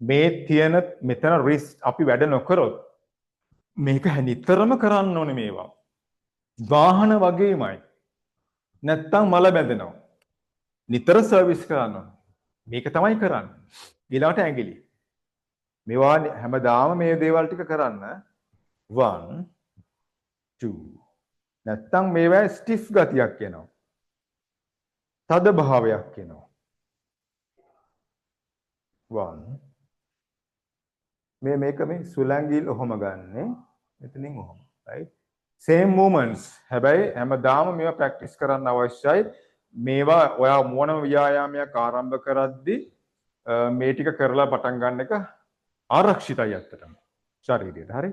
මේ තියෙන මෙතන wrist අපි වැඩ නොකරොත් මේක නිතරම කරන්න ඕනේ මේවා වාහන වගේමයි නැත්තම් මල බැඳෙනවා නිතර සර්විස් කරන්න ඕනේ මේක තමයි කරන්නේ ඊළඟට ඇඟිලි මේවා හැමදාම මේ දේවල් ටික කරන්න 1 2 නැත්තම් මේවා ස්ටිෆ් ගතියක් එනවා. තද භාවයක් එනවා. 1 මේක මේ සුලංගිල් ඔහොම ගන්නෙ මෙතනින් ඔහොම right same movements හැබැයි හැමදාම මේවා ප්‍රැක්ටිස් කරන්න අවශ්‍යයි. මේවා ඔයා මොනම ව්‍යායාමයක් ආරම්භ කරද්දී මේ ටික කරලා පටන් ගන්න එක ආරක්ෂිතයි ඇත්තටම ශරීරයට. හරි.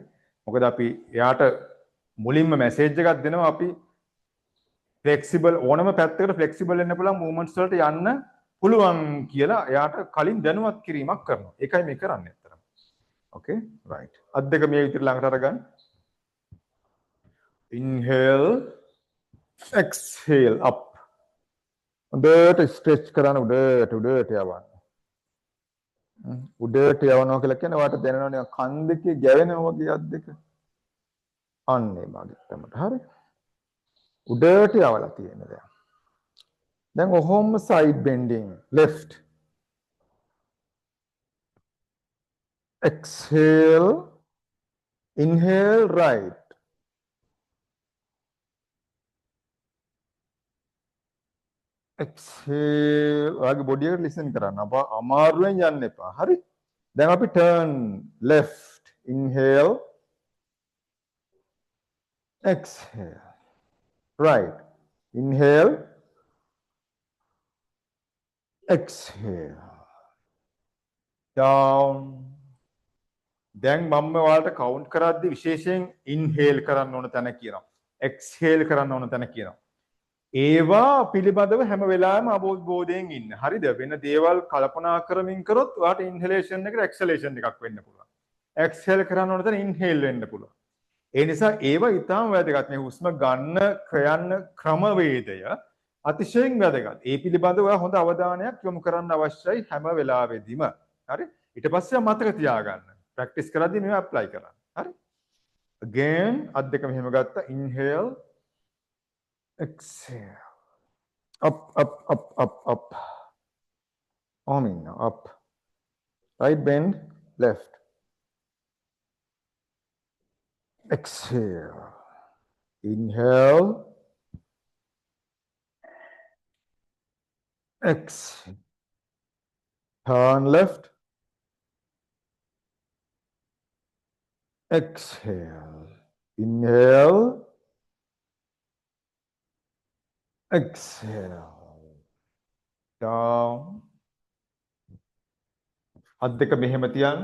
මොකද අපි එයාට මුලින්ම මැසේජ් එකක් දෙනවා අපි ෆ්ලෙක්සිබල් ඕනම පැත්තකට ෆ්ලෙක්සිබල් වෙන්න පුළුවන් මූවමන්ට්ස් වලට යන්න පුළුවන් කියලා එයාට කලින් දැනුවත් කිරීමක් කරනවා. ඒකයි මේ කරන්නේ ඇත්තටම. Okay, right. අත් දෙක මේ විදිහට ළඟට අරගන්න. Inhale, exhale up. උඩට ස්ට්‍රෙච් කරන උඩට යවන්න. උඩට යවනවා කියලා කියන්නේ ඔයාලට දැනෙනවනේ කන් දෙකේ ගැවෙනවා වගේ අත් දෙක. අන්න ඒ වගේ තමයි. හරි. උඩට යවලා තියෙන දැන්. දැන් ඔහොම side bending left. Exhale, inhale right. Exhale. ඔයාගේ බොඩි එකට listen කරන්න. අමාරුවෙන් යන්න එපා. හරි? දැන් අපි turn left. Inhale. Exhale. Right. Inhale. Exhale. Down. දැන් මම ඔයාලට කවුන්ට් කරද්දි විශේෂයෙන් ඉන්හේල් කරන්න ඕන තැන කියනවා. එක්ස්හේල් කරන්න ඕන තැන කියනවා. ඒවා පිළිබඳව හැම වෙලාවෙම අවබෝධයෙන් ඉන්න. හරිද? වෙන දේවල් කල්පනා කරමින් කරොත් ඔයාලට ඉන්හෙලේෂන් එකට එක්සලේෂන් එකක් වෙන්න පුළුවන්. එක්ස්හේල් කරන්න ඕන තැන ඉන්හේල් වෙන්න පුළුවන්. ඒ නිසා ඒවා ඊටාම වැදගත්. මේ හුස්ම ගන්න යන්න ක්‍රමවේදය අතිශයින් වැදගත්. ඒ පිළිබඳව ඔයා හොඳ අවධානයක් යොමු කරන්න අවශ්‍යයි හැම වෙලාවෙදිම. හරි? ඊට පස්සේ මතක තියාගන්න. ප්‍රැක්ටිස් කරද්දී මේවා ඇප්ලයි කරන්න. හරි? again අත් දෙක මෙහෙම ගත්තා. inhale exhale up up arm in up right bend left exhale inhale exhale turn left exhale inhale exhale down අත් දෙක මෙහෙම තියන්න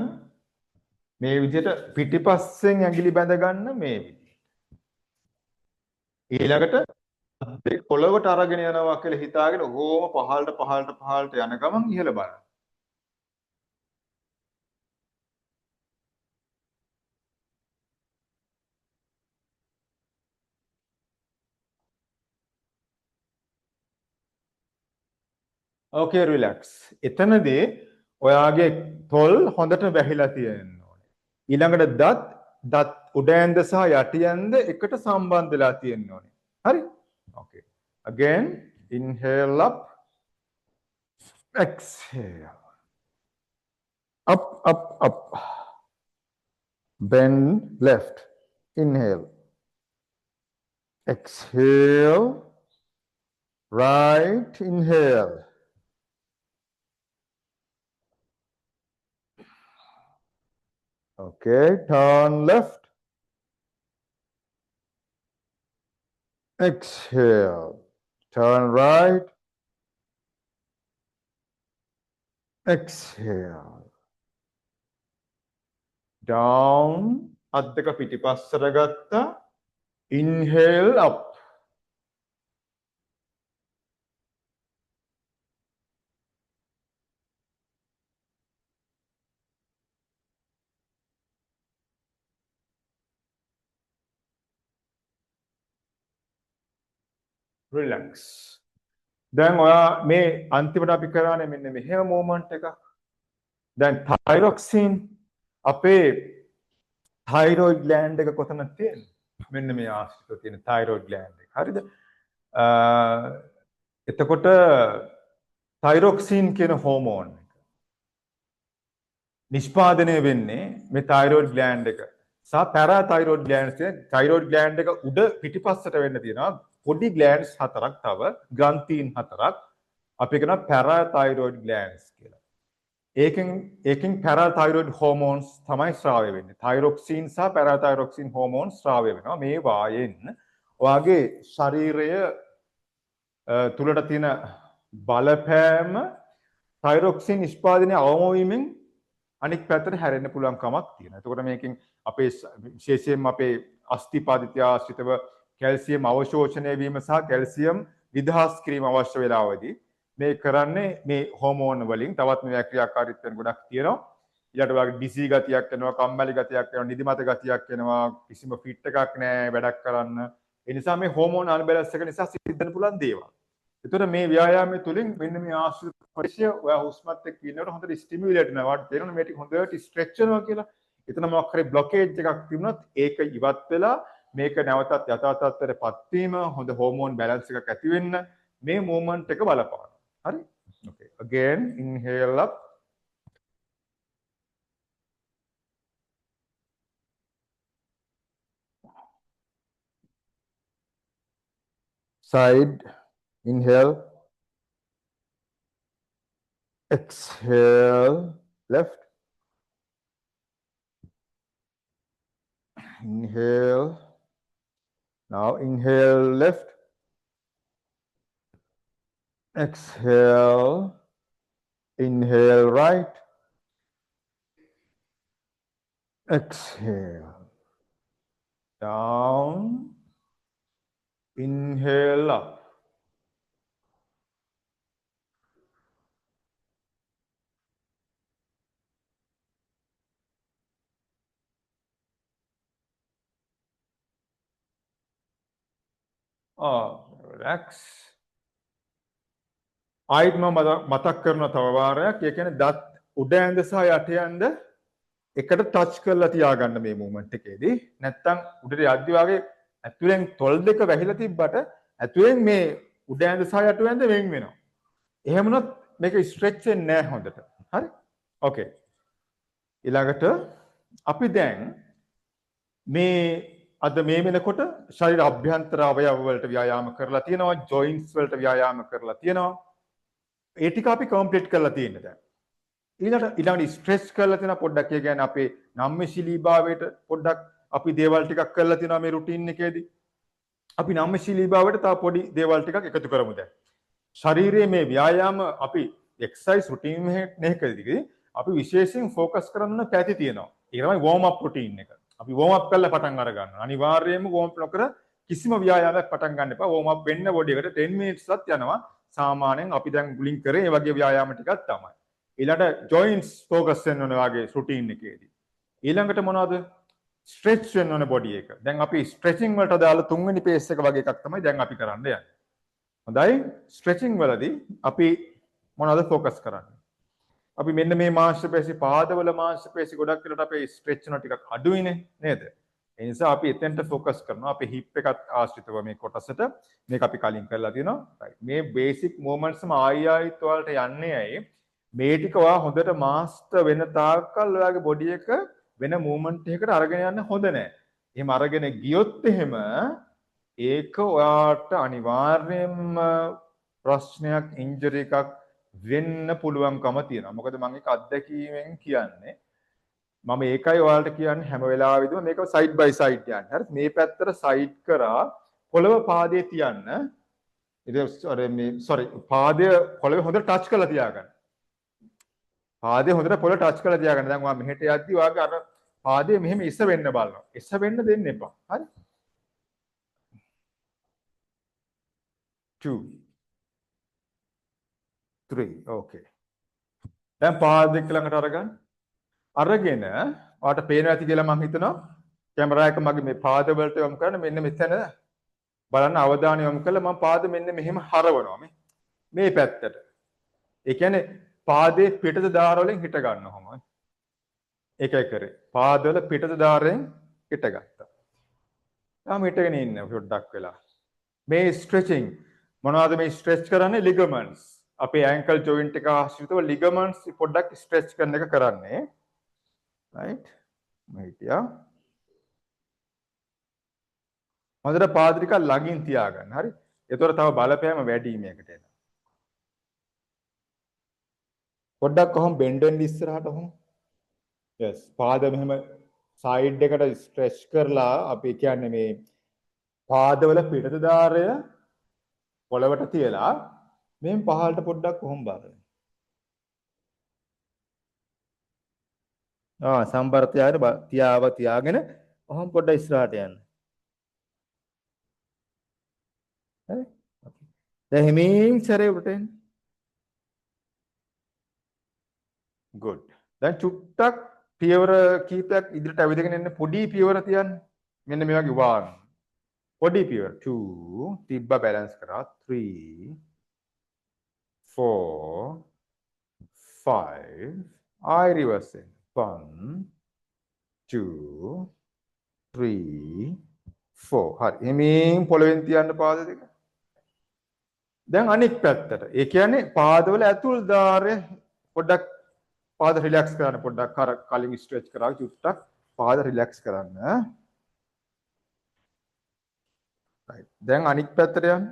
මේ විදිහට පිටිපස්සෙන් ඇඟිලි බැඳ ගන්න මේ විදිහට ඊළඟට අත් දෙක පොළවට අරගෙන යනවා කියලා හිතාගෙන ඕම පහළට යන ගමන් ඉහළ බලන්න. Okay, relax. එතනදී ඔයාගේ තොල් හොඳට වැහිලා තියෙන්න ඕනේ. ඊළඟට දත් උඩ ඇඳ සහ යටි ඇඳ එකට සම්බන්ධ වෙලා තියෙන්න ඕනේ. හරි? Okay. Again, inhale up. Exhale. Up. Bend left. Inhale. Exhale. Right. Inhale. Okay, turn left. Exhale. Turn right. Exhale. Down. අත් දෙක පිටිපස්සට ගත්තා. Inhale up. Relax. දැන් ඔයා මේ අන්තිමට අපි කරානේ මෙන්න මෙහෙම මොමන්ට් එකක්. දැන් thyroxine අපේ thyroid gland එක කොතනද තියෙන්නේ? මෙන්න මේ ආශ්‍රිතව තියෙන thyroid gland එක. හරිද? එතකොට thyroxine කියන හෝමෝන් එක නිෂ්පාදනය වෙන්නේ මේ thyroid gland එක. සහ parathyroid glands කියන thyroid gland එක උඩ පිටිපස්සට වෙන්න තියෙනවා පොඩි glands හතරක් තව ග්‍රන්ථීන් හතරක් අපි කියනවා parathyroid glands කියලා. ඒකෙන් parathyroid hormones තමයි ස්‍රාවය වෙන්නේ. thyroxine සහ parathyroxine hormones ස්‍රාවය වෙනවා. මේ වායෙන් ඔයාගේ ශරීරය තුලට තියෙන බලපෑම thyroxine නිෂ්පාදනය අවම වීමෙන් අනික් පැත්තට හැරෙන්න පුළුවන් කමක් තියෙනවා. එතකොට මේකෙන් අපේ විශේෂයෙන්ම අපේ අස්ථි පාදිතය ආශ්‍රිතව කැල්සියම් අවශෝෂණය වීම සහ කැල්සියම් විදහාස් කිරීම අවශ්‍ය වෙලාවදී මේ කරන්නේ මේ හෝමෝන වලින්. තවත් මේ ක්‍රියාකාරීත්වයන් ගොඩක් තියෙනවා. ඊළඟට ඔයාගේ ඩිසි ගතියක් එනවා, කම්මැලි ගතියක් එනවා, නිදිමත ගතියක් එනවා, කිසිම ෆිට් එකක් නැහැ වැඩක් කරන්න. ඒ නිසා මේ හෝමෝන අන්බැලන්ස් එක නිසා සිද්ධ වෙන්න පුළුවන් දේවල්. එතකොට මේ ව්‍යායාමය තුලින් මෙන්න මේ ආශ්‍රිත ප්‍රදේශය ඔයා හුස්මත් එක්ක ඉන්නකොට හොඳට ස්ටිමියුලේට් වෙනවා. වාට තේරෙනවා මේ ටික හොඳට ස්ට්‍රෙච් වෙනවා කියලා. එතන මොකක් හරි බ්ලොකේජ් එකක් තිබුණොත් ඒක ඉවත් වෙලා මේක නැවතත් යථා තත්ත්වයටපත් වීම හොඳ හෝමෝන් බැලන්ස් එකක් ඇති වෙන්න මේ මූවමන්ට් එක බලපානවා. හරි? Okay. Again inhale up. Side inhale. Exhale left. Inhale. Now inhale left. Exhale. Inhale right. Exhale. Down. Inhale up. Relax. ආයිත් මම මතක් කරන තව වාරයක්. ඒ කියන්නේ දත් උඩ ඇඳ සහ යට ඇඳ එකට ටච් කරලා තියාගන්න මේ මූවමන්ට් එකේදී. නැත්තම් උඩට යද්දි වගේ ඇතුලෙන් තොල් දෙක වැහිලා තිබ්බට ඇතුලෙන් මේ උඩ ඇඳ සහ යට ඇඳ වෙන් වෙනවා. එහෙම වුණොත් මේක ස්ට්‍රෙච් වෙන්නේ නැහැ හොඳට. හරි? ඕකේ. ඊළඟට අපි දැන් මේ අද මේ වෙනකොට ශරීර අභ්‍යන්තර අවයව වලට ව්‍යායාම කරලා තියෙනවා, ජොයින්ට්ස් වලට ව්‍යායාම කරලා තියෙනවා. ඒ ටික අපි කම්ප්ලීට් කරලා තියෙනවා දැන්. ඊළඟට ස්ට්‍රෙච් කරලා තියෙන පොඩ්ඩක් ඒ කියන්නේ අපේ නම්‍යශීලීභාවයට පොඩ්ඩක් අපි දේවල් ටිකක් කරලා තියෙනවා මේ රුටීන් එකේදී. අපි නම්‍යශීලීභාවයට තව පොඩි දේවල් ටිකක් එකතු කරමු දැන්. ශරීරයේ මේ ව්‍යායාම අපි එක්සර්සයිස් රුටීන් එකකදී අපි විශේෂයෙන් ફોකස් කරන්න පැති තියෙනවා. ඒක තමයි වෝම් අප් රුටීන් එක. අපි වෝම් අප් කරලා පටන් අර ගන්නවා. අනිවාර්යයෙන්ම වෝම් අප් නොකර කිසිම ව්‍යායාමයක් පටන් ගන්න එපා. වෝම් අප් වෙන්න බොඩි එකට 10 මිනිත්ස්වත් යනවා. සාමාන්‍යයෙන් අපි දැන් මුලින් කරේ මේ වගේ ව්‍යායාම ටිකක් තමයි. ඊළඟට ජොයින්ට්ස් ફોකස් වෙන්න ඕනේ වගේ රුටීන් එකේදී. ඊළඟට මොනවද? ස්ට්‍රෙච් වෙන්න ඕනේ බොඩි එක. දැන් අපි ස්ට්‍රෙචින් වලට දාලා තුන්වෙනි පේස් එක වගේ එකක් තමයි දැන් අපි කරන්න යන්නේ. හොඳයි. ස්ට්‍රෙචින් වලදී අපි මොනවද ફોකස් කරන්නේ? අපි මෙන්න මේ මාංශපේශි පාදවල මාංශපේශි ගොඩක් වෙලට අපේ ස්ට්‍රෙච් වෙන ටිකක් අඩුයිනේ නේද? ඒ නිසා අපි එතෙන්ට ફોකස් කරනවා. අපේ හිප් එකත් ආශ්‍රිතව මේ කොටසට මේක අපි කලින් කරලා තියෙනවා. right. මේ බේසික් මූවමන්ට්ස්ම ආයිත් වලට යන්නේ ඇයි? මේ ටික ඔයා හොඳට මාස්ටර් වෙන තාක්කල් ඔයාගේ බොඩි එක වෙන මූවමන්ට් එකකට අරගෙන යන්න හොඳ නැහැ. එහෙම අරගෙන ගියොත් එහෙම ඒක ඔයාට අනිවාර්යයෙන්ම ප්‍රශ්නයක් ඉන්ජරි එකක් වෙන්න පුළුවන්කම තියෙනවා. මොකද මම ඒක අත්දැකීමෙන් කියන්නේ. මම ඒකයි ඔයාලට කියන්නේ හැම වෙලාවෙදිම මේක සයිඩ් බයි සයිඩ් යන්න. හරි මේ පැත්තට සයිඩ් කරා පොළව පාදයේ තියන්න. පාදය පොළවේ හොඳට ටච් කරලා තියාගන්න. පාදයේ හොඳට පොළව ටච් කරලා තියාගන්න. දැන් ඔයා මෙහෙට යද්දි ඔයාගේ අර පාදයේ මෙහෙම ඉස්ස වෙන්න බලනවා. ඉස්ස වෙන්න දෙන්න එපා. හරි? 2 3 okay. දැන් පාද දෙක ළඟට අරගන්න. අරගෙන ඔයාට පේනවා ඇති කියලා මම හිතනවා කැමරා එක මගේ මේ පාද වලට යොමු කරන මෙන්න මෙතන බලන්න අවධානය යොමු කළා මම පාද මෙන්න මෙහෙම හරවනවා මේ පැත්තට. ඒ කියන්නේ පාදයේ පිටත දාර වලින් හිට ගන්නවා. ඒකයි කරේ. පාදවල පිටත දාරෙන් හිට ගත්තා. තාම හිටගෙන ඉන්න පොඩ්ඩක් වෙලා. මේ ස්ට්‍රෙචින් මොනවද මේ ස්ට්‍රෙච් කරන්නේ ලිගමන්ට්ස්. අපේ ඇන්කල් ජොයින්ට් එක ආශ්‍රිතව ලිගමන්ට්ස් පොඩ්ඩක් ස්ට්‍රෙච් කරන එක කරන්නේ. right හිටියා හොඳට පාද ටිකක් ළඟින් තියාගන්න හරි එතකොට තව බලපෑම වැඩි මේකට එනවා පොඩ්ඩක් කොහොම බෙන්ඩ් වෙන්න ඉස්සරහට කොහොම yes පාද මෙහෙම සයිඩ් එකට ස්ට්‍රෙච් කරලා අපි කියන්නේ මේ පාදවල පිටත ධාරය පොළවට තියලා මෙහෙන් පහළට පොඩ්ඩක් කොහොම බලන්න සම්බර තියාගෙන කොහොම පොඩ්ඩක් ඉස්සරහට යන්න හරි දැන් හිමින් සැරේ උඩට එන්න good දැන් චුට්ටක් පියවර කීපයක් ඉදිරියට ඇවිදගෙන එන්න පොඩි පියවර තියන්න මෙන්න මේ වගේ 1 පොඩි පියවර 2 තිබ්බ බැලන්ස් කරා 3 4 5 I reverse in 1 2 3 4 හරි එමින් පොළවෙන් තියන්න පාද දෙක දැන් අනිත් පැත්තට ඒ කියන්නේ පාදවල ඇතුල් ධාරය පොඩ්ඩක් පාද රිලැක්ස් කරන්න පොඩ්ඩක් අර කලින් ස්ට්‍රෙච් කරා චුට්ටක් පාද රිලැක්ස් කරන්න right දැන් අනිත් පැත්තට යන්න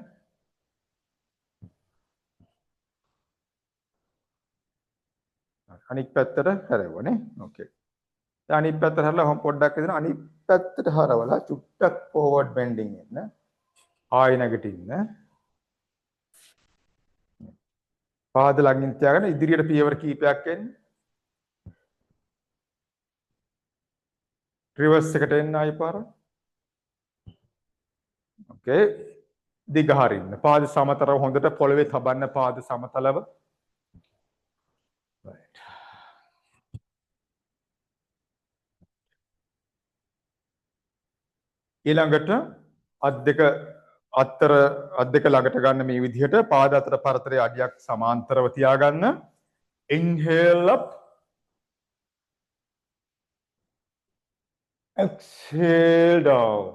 අනිත් පැත්තට හැරෙවනේ ඕකේ දැන් අනිත් පැත්තට හැරලා පොඩ්ඩක් එදෙන අනිත් පැත්තට හරවලා චුට්ටක් ෆෝවර්ඩ් බෙන්ඩින් එන්න ආයෙ නැගිටින්න පාද ළඟින් තියාගෙන ඉදිරියට පියවර කීපයක් එන්න රිවර්ස් එකට එන්න ආයෙ පාර ඕකේ දිග හරින්න පාද සමතරව හොඳට පොළවේ තබන්න පාද සමතලව right ඊළඟට අත් දෙක ළඟට ගන්න මේ විදිහට පාද අතර පරතරය අඩියක් සමාන්තරව තියාගන්න inhale up exhale down